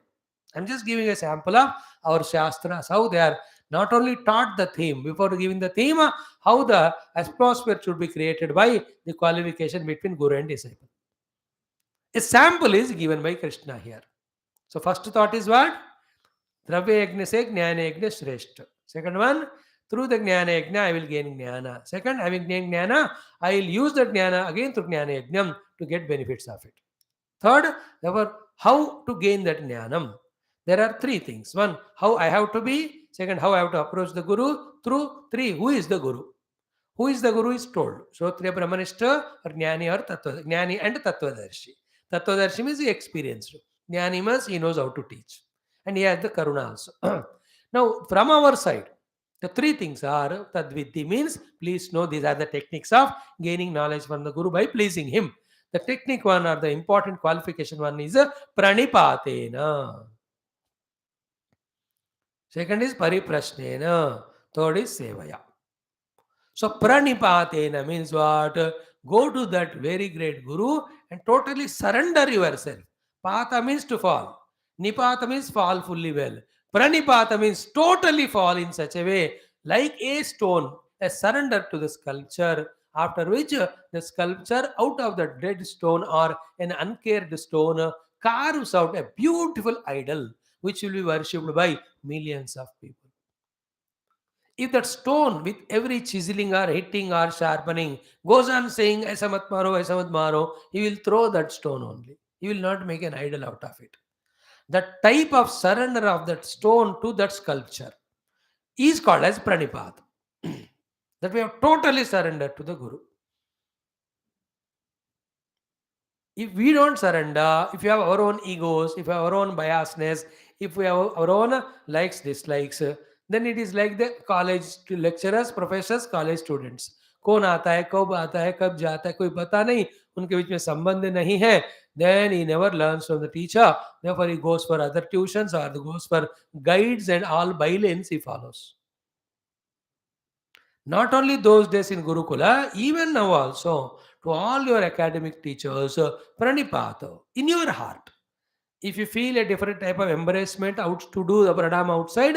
I'm just giving a sample of our Shastras, how they are not only taught the theme, before giving the theme, how the atmosphere should be created by the qualification between Guru and disciple. A sample is given by Krishna here. So first thought is what? Dravya yajna se jnana yajna shreshta. Second one, through the jnana yajna I will gain jnana. Second, having gained jnana, I will use that jnana again through jnana yajnam to get benefits of it. Third, therefore, how to gain that jnanam. There are three things. One, how I have to be. Second, how I have to approach the Guru. Through three, who is the Guru? Who is the Guru is told. Shrotriya Brahmanishta or Jnani or Tattva, Jnani and Tattvadarshi. Tattvadarshi means he experienced. Jnani means he knows how to teach. And he has the Karuna also. Now, from our side, the three things are Tadvidhi means please know these are the techniques of gaining knowledge from the Guru by pleasing him. The technique one or the important qualification one is Pranipatena. Second is Pariprashnena. Third is Sevaya. So Pranipatena means what? Go to that very great Guru and totally surrender yourself. Pata means to fall. Nipata means fall fully well. Pranipata means totally fall in such a way like a stone, a surrender to the sculpture, after which the sculpture out of the dead stone or an uncared stone carves out a beautiful idol which will be worshipped by millions of people. If that stone with every chiseling or hitting or sharpening goes on saying Asamat Maro, he will throw that stone only. He will not make an idol out of it. The type of surrender of that stone to that sculpture is called as Pranipat. That we have totally surrendered to the Guru. If we don't surrender, if we have our own egos, if we have our own biasness, if we have our own likes, dislikes, then it is like the college lecturers, professors, college students. कौन आता है, कब आता है, कब जाता है, कोई पता नहीं, उनके बीच में संबंध नहीं है. Then he never learns from the teacher. Therefore, he goes for other tuitions or goes for guides and all bylanes he follows. Not only those days in Gurukula, even now also, to all your academic teachers, Pranipata in your heart. If you feel a different type of embarrassment out to do the pranam outside,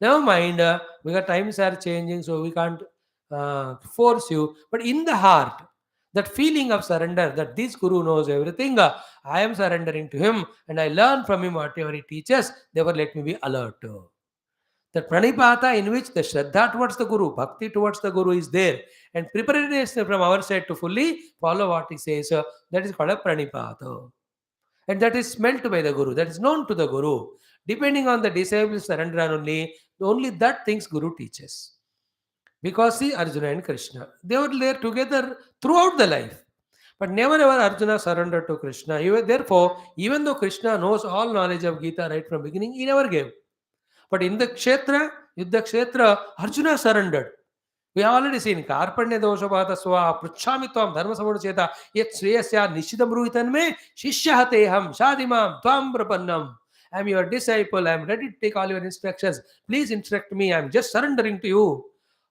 never mind. Because times are changing, so we can't force you. But in the heart, that feeling of surrender, that this Guru knows everything, I am surrendering to him, and I learn from him whatever he teaches. Therefore, let me be alert. That pranipata in which the shraddha towards the Guru, bhakti towards the Guru is there, and preparedness from our side to fully follow what he says, that is called a pranipata. And that is smelt by the Guru, that is known to the Guru. Depending on the disciple surrender only that things Guru teaches. Because see, Arjuna and Krishna, they were there together throughout the life. But never ever Arjuna surrendered to Krishna. Therefore, even though Krishna knows all knowledge of Gita right from beginning, he never gave. But in the Kshetra, Yuddha Kshetra, Arjuna surrendered. We have already seen Karpanya Doshapata Swa, Pruchami Tvam, Dharma Samucheta, Yet Shreyasya Nishidam Ruhitan Me, Shishyateham, Shadimam, Tvam Prapannam. I am your disciple, I am ready to take all your instructions. Please instruct me, I am just surrendering to you.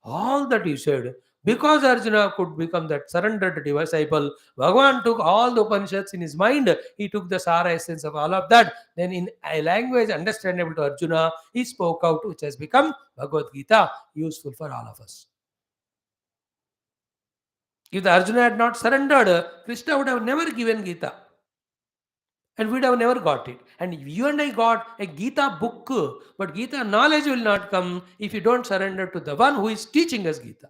All that he said. Because Arjuna could become that surrendered disciple, Bhagavan took all the Upanishads in his mind. He took the Sara essence of all of that. Then, in a language understandable to Arjuna, he spoke out, which has become Bhagavad Gita, useful for all of us. If the Arjuna had not surrendered, Krishna would have never given Gita. And we'd have never got it. And you and I got a Gita book, but Gita knowledge will not come if you don't surrender to the one who is teaching us Gita.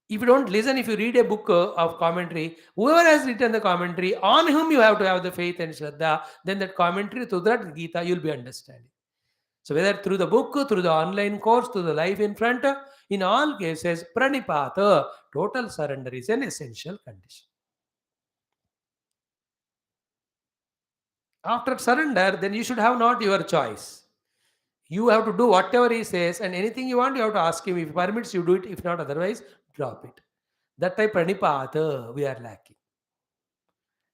If you don't listen, if you read a book of commentary, whoever has written the commentary, on whom you have to have the faith and Shraddha, then that commentary, through that Gita, you'll be understanding. So whether through the book, through the online course, through the life in front, in all cases, pranipata, total surrender is an essential condition. After surrender, then you should have not your choice. You have to do whatever he says, and anything you want, you have to ask him. If he permits, you do it. If not, otherwise, drop it. That type pranipata we are lacking.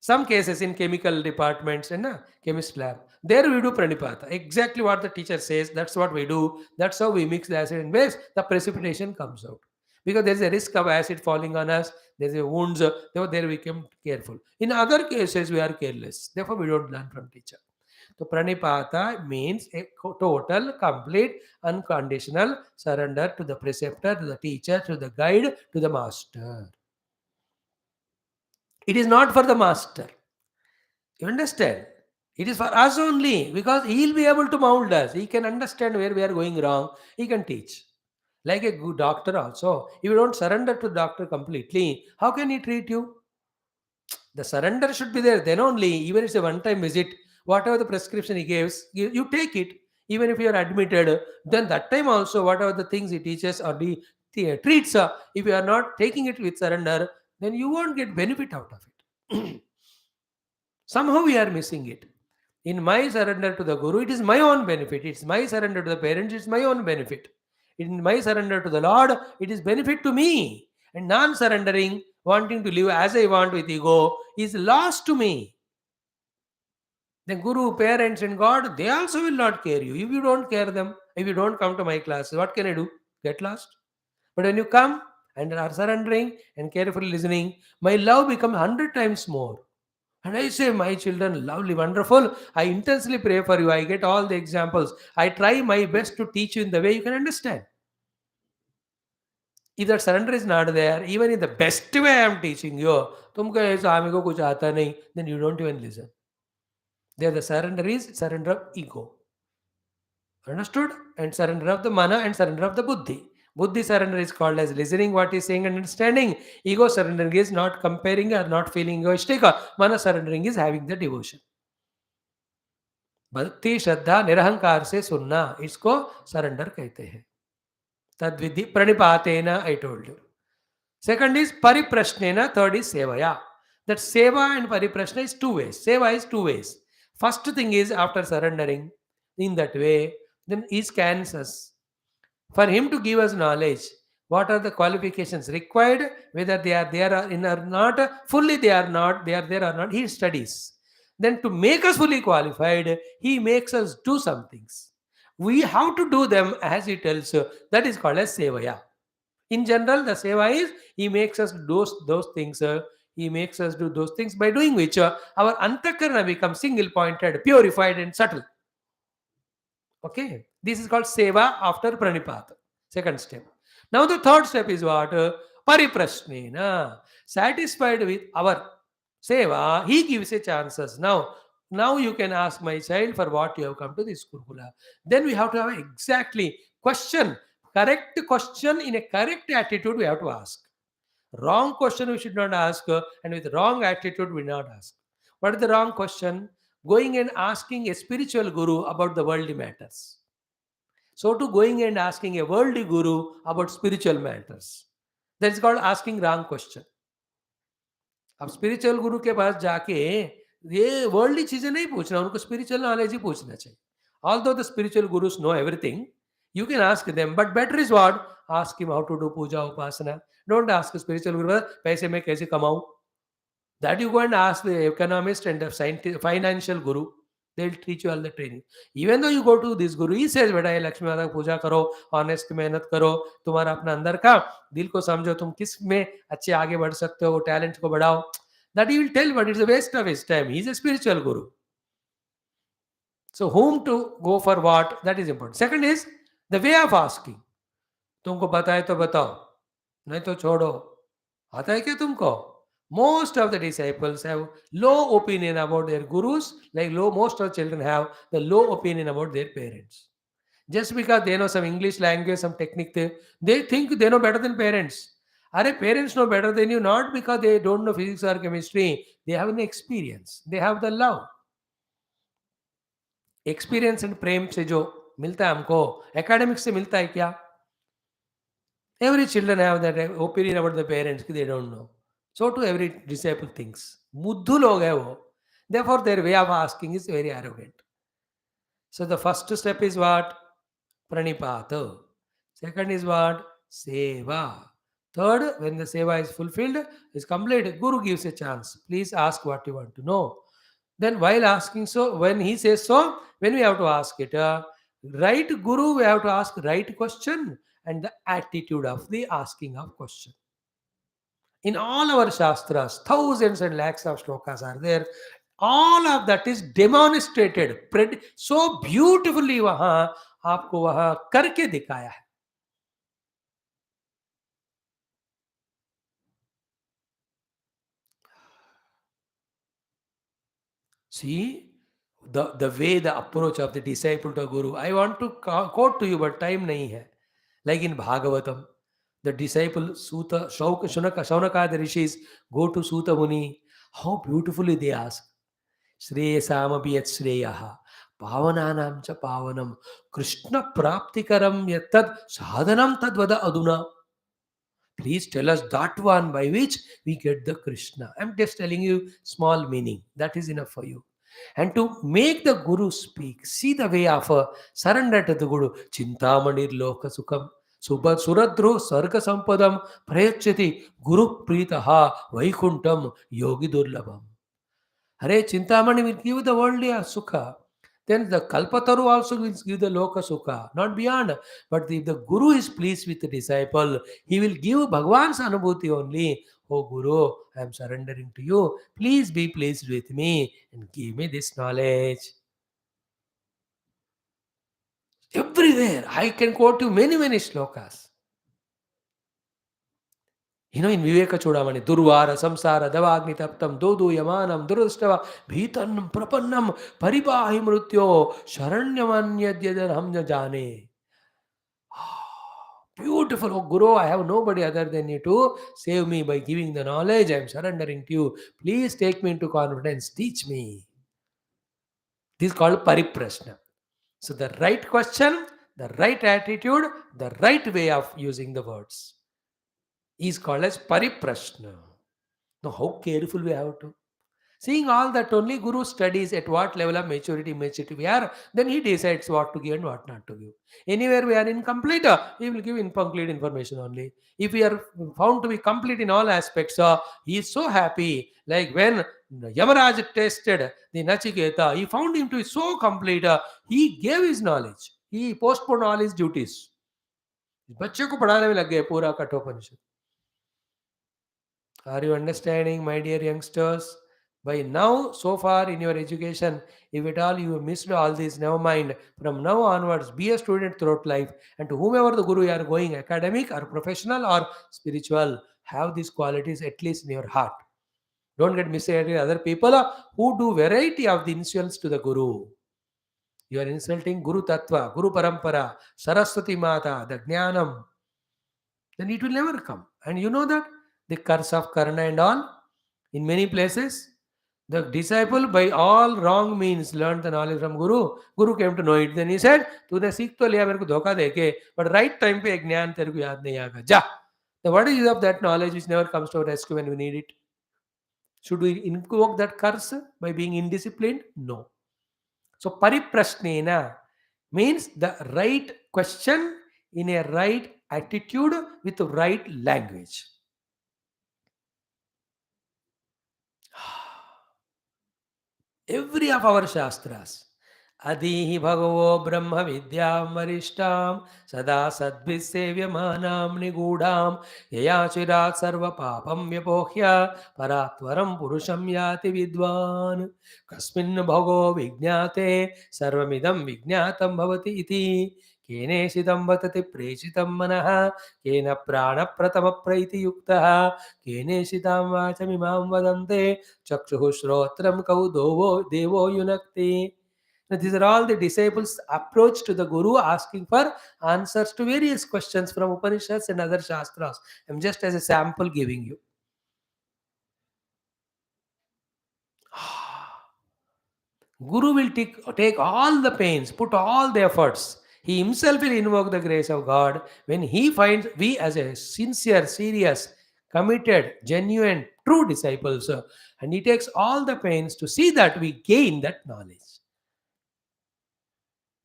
Some cases in chemical departments and chemist lab, there we do pranipata. Exactly what the teacher says, that's what we do. That's how we mix the acid and base. The precipitation comes out. Because there is a risk of acid falling on us, there is a wounds, therefore there we become careful. In other cases, we are careless. Therefore, we don't learn from teacher. So pranipata means a total, complete, unconditional surrender to the preceptor, to the teacher, to the guide, to the master. It is not for the master. You understand? It is for us only, because he will be able to mold us. He can understand where we are going wrong. He can teach. Like a good doctor also. If you don't surrender to the doctor completely, how can he treat you? The surrender should be there. Then only, even if it's a one-time visit, whatever the prescription he gives, you take it. Even if you are admitted, then that time also, whatever the things he teaches or the treats, if you are not taking it with surrender, then you won't get benefit out of it. Somehow we are missing it. In my surrender to the Guru, it is my own benefit. It's my surrender to the parents, it's my own benefit. In my surrender to the Lord, it is benefit to me. And non-surrendering, wanting to live as I want with ego, is loss to me. The Guru, parents, and God, they also will not care you. If you don't care them, if you don't come to my classes, what can I do? Get lost? But when you come and are surrendering and carefully listening, my love becomes 100 times more. And I say, my children, lovely, wonderful. I intensely pray for you. I get all the examples. I try my best to teach you in the way you can understand. If that surrender is not there, even in the best way I am teaching you, then you don't even listen. There the surrender is surrender of ego. Understood? And surrender of the mana and surrender of the buddhi. Buddhi surrender is called as listening what he is saying and understanding. Ego surrendering is not comparing or not feeling egoistic. Mana surrendering is having the devotion. भक्ति श्रद्धा निरहंकार से सुनना, इसको surrender कहते हैं. तद्विधि प्रणिपातेन, I told you. Second is pariprashnena, third is sevaya. That seva and pariprashna is two ways. Seva is two ways. First thing is, after surrendering in that way, then he scans us. For him to give us knowledge, what are the qualifications required, whether they are there or not, fully they are not, they are there or not, he studies. Then to make us fully qualified, he makes us do some things. We have to do them as he tells. That is called as sevaya. In general, the seva is he makes us do those things. He makes us do those things by doing which our antakarana becomes single pointed, purified, and subtle. Okay, this is called seva after pranipat. Second step. Now the third step is what? Pariprasnena. Satisfied with our seva, he gives a chances. Now you can ask my child for what you have come to this Gurukula. Then we have to have exactly question, correct question in a correct attitude we have to ask. Wrong question we should not ask, and with wrong attitude we not ask. What is the wrong question? Going and asking a spiritual guru about the worldly matters. So to going and asking a worldly guru about spiritual matters. That is called asking wrong question. अब spiritual गुरु के पास जाके ये worldly चीजें नहीं पूछना, उनको spiritual knowledge ही पूछना चाहिए. Although the spiritual gurus know everything, you can ask them, but better is what? Ask him how to do puja, upasana. Don't ask a spiritual guru, पैसे मैं कैसे कमाऊं? That you go and ask the economist and the financial guru. They'll teach you all the training. Even though you go to this guru, he says, बेटा ये लक्ष्मी माता की पूजा करो, honest मेहनत करो, तुम्हारा अपना अंदर का दिल को समझो, तुम किस में अच्छे आगे बढ़ सकते हो, टैलेंट को बढ़ाओ. That he will tell, but it's a waste of his time. He's a spiritual guru. So whom to go for what, that is important. Second is the way of asking. तुमको पता है तो बताओ, नहीं तो छोड़ो. आता है क्या तुमको? Most of the disciples have low opinion about their gurus, like most of the children have the low opinion about their parents. Just because they know some English language, some technique, they think they know better than parents. Are parents know better than you, not because they don't know physics or chemistry. They have an experience. They have the love. Experience and प्रेम से जो मिलता है हमको, academics से मिलता है क्या? Every children have that opinion about the parents, they don't know. So too every disciple thinks. Buddhu log hai wo. Therefore their way of asking is very arrogant. So the first step is what? Pranipata. Second is what? Seva. Third, when the seva is fulfilled, is complete, Guru gives a chance. Please ask what you want to know. Then while asking, so when he says so, when we have to ask it, right Guru, we have to ask right question and the attitude of the asking of question. In all our shastras, thousands and lakhs of shlokas are there. All of that is demonstrated so beautifully. वहां आपको वहां करके दिखाया है. See the way, the approach of the disciple to Guru. I want to quote to you, but time nahi hai. Like in Bhagavatam, the disciple Suta, Shaunaka, the rishis go to Suta Muni. How beautifully they ask. Shreyasamapi yat shreyaha. Pavananam cha pavanam. Krishna praptikaram yattad sadhanam tadvada aduna. Please tell us that one by which we get the Krishna. I'm just telling you small meaning. That is enough for you. And to make the Guru speak, see the way of surrender to the Guru. Chintamanir loka sukham. Suradro sarga sampadam prayachati guru pritaha vaikuntam yogi durlabham. Hare Chintamani will give the worldly sukha. Then the Kalpataru also will give the Loka Sukha, not beyond. But if the Guru is pleased with the disciple, he will give Bhagwan's Anubhuti only. Oh Guru, I am surrendering to you. Please be pleased with me and give me this knowledge. Everywhere, I can quote you many shlokas. In Viveka Chudamani, Durvara, Samsara, Davagni Taptam, Dodu Yamanam, Durustava, Bhitanam, Prapannam, Paripahi Mrutyo, Sharanyamanyadyadarhamja Jane. Beautiful. Oh Guru, I have nobody other than you to save me by giving the knowledge. I am surrendering to you. Please take me into confidence. Teach me. This is called Pariprasna. So the right question, the right attitude, the right way of using the words is called as Pariprasna. Now, how careful we have to. Seeing all that, only Guru studies at what level of maturity we are, then he decides what to give and what not to give. Anywhere we are incomplete, he will give incomplete information only. If we are found to be complete in all aspects, he is so happy. Like when Yamaraj tested the Nachiketa, he found him to be so complete, he gave his knowledge. He postponed all his duties. बच्चे को पढ़ाने में लग गए पूरा Kathopanishad. Are you understanding, my dear youngsters? By now, so far in your education, if at all you have missed all this, never mind. From now onwards, be a student throughout life. And to whomever the guru you are going, academic or professional or spiritual, have these qualities at least in your heart. Don't get misled with other people who do variety of the insults to the guru. You are insulting Guru Tattva, Guru Parampara, Saraswati Mata, the Jnanam, then it will never come. And you know that the curse of Karna and all, in many places, the disciple by all wrong means learned the knowledge from Guru. Guru came to know it. Then he said, तूने सीख तो लिया मेरे को धोखा देके, but right time पे एक ज्ञान तेरे को याद नहीं आएगा. जा. Then what is of that knowledge which never comes to our rescue when we need it? Should we invoke that curse by being indisciplined? No. So pariprasnena means the right question in a right attitude with the right language. Every of our shastras. Adihi bhagavo brahma vidyam varishtam sada sadbhis sevyamanam nigudam yayachirat sarva papam vyapohya paratvaram purusham yati vidvan kasmin bhago vignate sarvamidam vignatam bhavati iti केनेशिदं वतति प्रेषितं मनः केन प्राणप्रथमप्रैति युक्तः केनेशितां वाचमिमां वदन्ते चक्षुः श्रोत्रं कौ देवो युनक्ति. Now, these are all the disciples' approach to the Guru asking for answers to various questions from Upanishads and other Shastras. I'm just as a sample giving you. Guru will take all the pains, put all the efforts. He himself will invoke the grace of God when he finds we as a sincere, serious, committed, genuine, true disciples. And he takes all the pains to see that we gain that knowledge.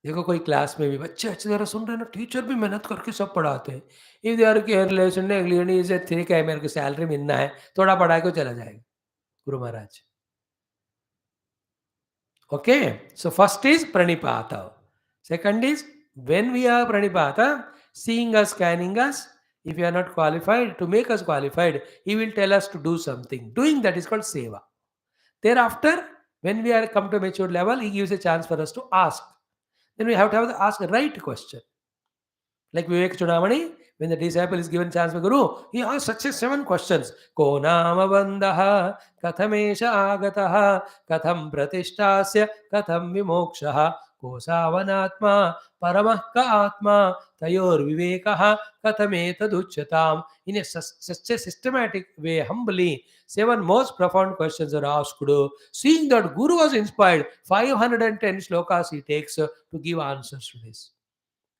देखो कोई class में भी बच्चे अच्छी तरह सुन रहे हैं ना, टीचर भी मेहनत करके सब पढ़ाते हैं. If they are careless and negligent is ठीक है, मेरे को सैलरी मिलना है, थोड़ा पढ़ा के चला जाएगा Guru Maharaj. Okay, so first is pranipata. Second is when we are pranipata, seeing us, scanning us, if we are not qualified, to make us qualified, he will tell us to do something. Doing that is called seva. Thereafter, when we are come to a mature level, he gives a chance for us to ask. Then we have to ask the right question. Like Vivek Chudamani, when the disciple is given chance by Guru, he asks such as 7 questions. Ko nama bandhaha, kathamesha agataha, katham pratistasya, katham vimokshaha, ko savanatma, paramah ka atma, tayor vivekaha, kathametadujyatam. In a such a systematic way, humbly, 7 most profound questions are asked. Seeing that Guru was inspired, 510 shlokas he takes to give answers to this.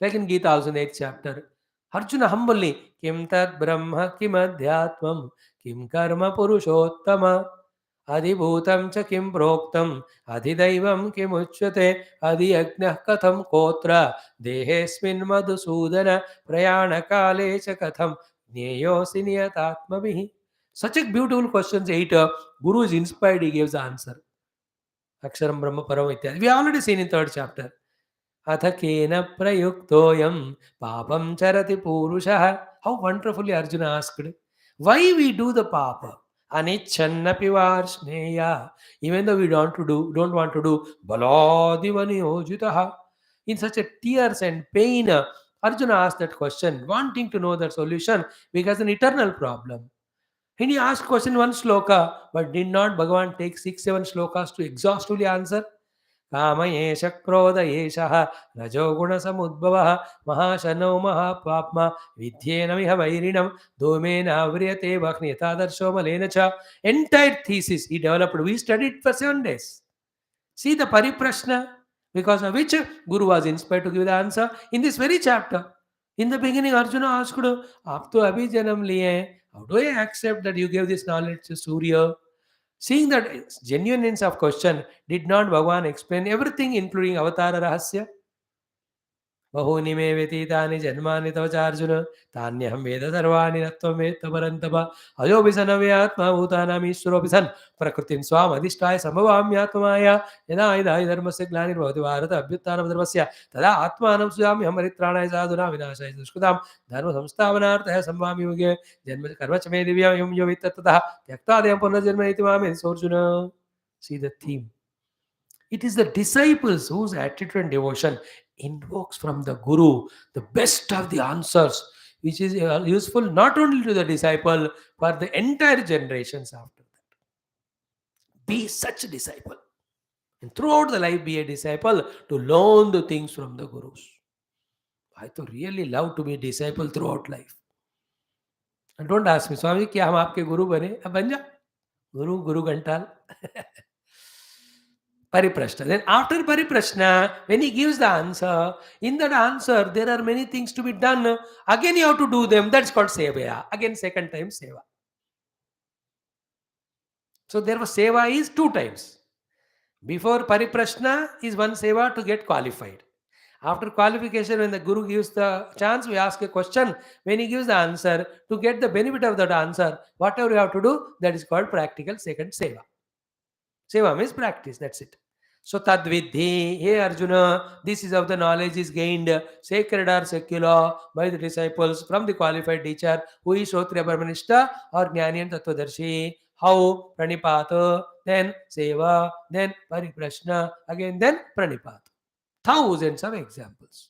Like in Geetha also in the 8th chapter, Arjuna humbly, Kim tat brahma kim adhyatmam, kim karma purushottama, adhibhutam cha kim proktam, adhidaivam kim uchyate, adhiyajnah katham kotra, dehesmin madhusudana, prayana kale cha katham, jneyosi niyatatmavihi. Such a beautiful questions 8. Guru is inspired, he gives the answer. Aksharam Brahma Param Ityadi. We have already seen in 3rd chapter. अथ केन प्रयुक्तोऽयं पापं चरति पूरुषः. How wonderfully Arjuna asked. Why we do the papa? Anichannapi varshneya. Even though we don't want to do baladivani ojitaha. In such a tears and pain, Arjuna asked that question, wanting to know the solution because an eternal problem. And he asked question 1 shloka, but did not Bhagavan take 6-7 shlokas to exhaustively answer? कामयेष क्रोधयेषः रजोगुणसमुद्भवः महाशनो महापाप्मा विद्येनमिह वैरिणं धूमेनाव्रियते वह्नितादर्शो मलेन च. Entire thesis he developed. We studied for 7 days. See the pariprashna, because of which Guru was inspired to give the answer in this very chapter. In the beginning, Arjuna asked, "Aap to abhi janam liye, how do I accept that you gave this knowledge to Surya?" Seeing that genuineness of question, did not Bhagavan explain everything including Avatara Rahasya? बहूनि मे व्यतीतानि जन्मानि तव चार्जुन तान्यहं वेद सर्वाणि न त्वं वेत्त परन्तप अयोऽपि सन् अव्ययात्मा भूतानामीश्वरोऽपि सन् प्रकृतिं स्वामधिष्ठाय सम्भवाम्यात्ममाया यदा यदा हि धर्मस्य ग्लानिर्भवति भारत अभ्युत्थानधर्मस्य तदा आत्मानं सृजाम्यहं परित्राणाय साधूनां विनाशाय दुष्कृतां धर्मसंस्थापनार्थाय सम्भवामि युगे जन्म कर्म च मे दिव्यं यं यो वित्ततः त्यक्त्वा देहं पुनर्जन्म इति मामेति सोऽर्जुन. See the theme. It is the disciples whose attitude and devotion invokes from the Guru the best of the answers, which is useful not only to the disciple, but the entire generations after that. Be such a disciple. And throughout the life, be a disciple to learn the things from the Gurus. I to really love to be a disciple throughout life. And don't ask me, Swami, क्या हम आपके गुरु बने? अब बन जा. Guru, Guru Gantal. Pariprashna. Then after Pariprashna, when he gives the answer, in that answer, there are many things to be done. Again, you have to do them. That's called Sevaya. Again, second time Seva. So there was Seva is two times. Before Pariprashna is one Seva to get qualified. After qualification, when the Guru gives the chance, we ask a question. When he gives the answer, to get the benefit of that answer, whatever you have to do, that is called practical second Seva. Seva means practice, that's it. So tadvidhi, hey Arjuna, this is how the knowledge is gained, sacred or secular, by the disciples from the qualified teacher, who is Shotriya Brahmanishta or Jnani and Tattvadarshi. How? Pranipata, then Seva, then Pariprashna, again then Pranipata. Thousands of examples.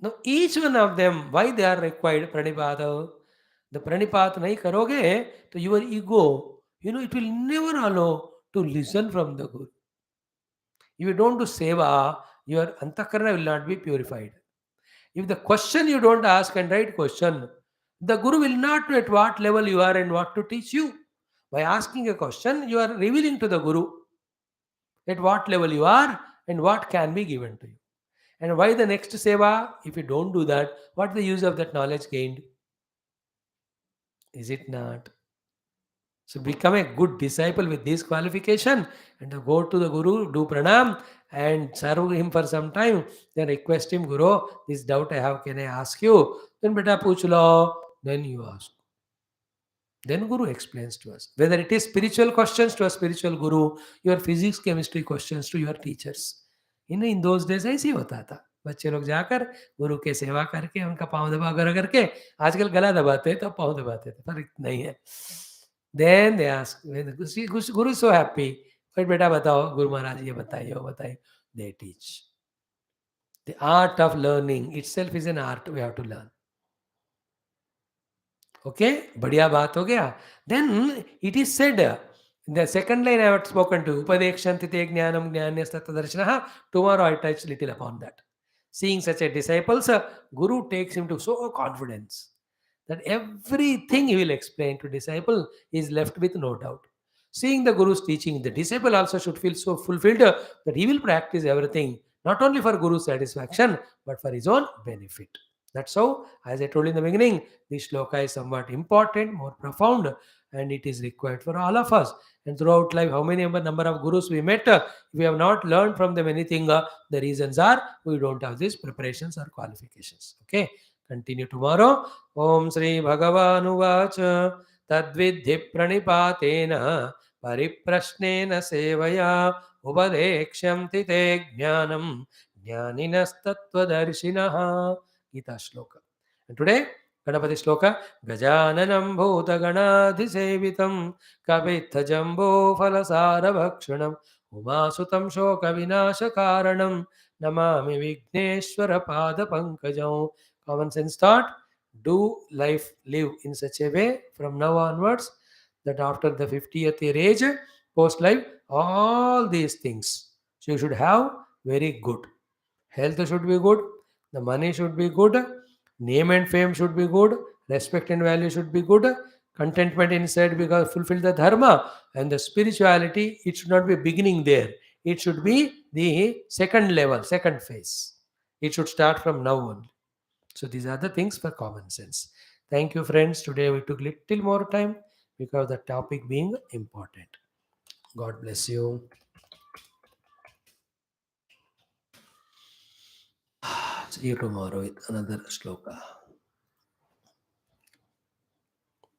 Now each one of them, why they are required Pranipata? The Pranipata nahi karoge, to your ego, it will never allow to listen from the Guru. If you don't do seva, your antakarana will not be purified. If the question you don't ask and right question, the Guru will not know at what level you are and what to teach you. By asking a question, you are revealing to the Guru at what level you are and what can be given to you. And why the next seva? If you don't do that, what the use of that knowledge gained? Is it not? So become a good disciple with this qualification and go to the Guru, do pranam and serve him for some time. Then request him, Guru, this doubt I have, can I ask you? Then beta puch lo, then you ask. Then Guru explains to us. Whether it is spiritual questions to a spiritual Guru, your physics, chemistry questions to your teachers. In those days ऐसे ही होता था. बच्चे लोग जाकर गुरु के सेवा करके उनका पाँव दबा करके आजकल गला दबाते हैं तो पाँव दबाते थे, फर्क नहीं है. Then they ask, Guru is so happy. फिर बेटा बताओ गुरु महाराज ये बताइए वो बताइए. They teach. The art of learning itself is an art we have to learn. Okay, बढ़िया बात हो गया. Then it is said, the second line I have spoken to, Upadekshanti te jnanam jnanyastatadarshanaha. Tomorrow I touch little upon that. Seeing such a disciples, Guru takes him to so confidence that everything he will explain to disciple is left with no doubt. Seeing the Guru's teaching, the disciple also should feel so fulfilled that he will practice everything, not only for Guru's satisfaction, but for his own benefit. That's how, as I told in the beginning, this shloka is somewhat important, more profound, and it is required for all of us. And throughout life, how many number of gurus we met, we have not learned from them anything. The reasons are we don't have these preparations or qualifications. Okay, continue tomorrow. Om Sri Bhagavan Tadvidhi Pranipatena Pariprashnena Sevaya Upadekshyanti Te Jnanam Jnaninastatvadarshinaha. Geetha Shloka. And today, Ganapathy Shloka. Gajananam Bhuta Ganadhisevitam Kavitha Jambo Falasara Bhakshanam Umasutam Shoka Vinasha Karanam Namami Vigneshwara Pada Pankajam. Common sense thought. Do live in such a way from now onwards that after the 50th year age, post life, all these things. So you should have very good. Health should be good, the money should be good, name and fame should be good, respect and value should be good, contentment inside because fulfill the dharma, and the spirituality, it should not be beginning there. It should be the second level, second phase. It should start from now on. So these are the things for common sense. Thank you, friends. Today we took little more time because the topic being important. God bless you. See you tomorrow with another shloka.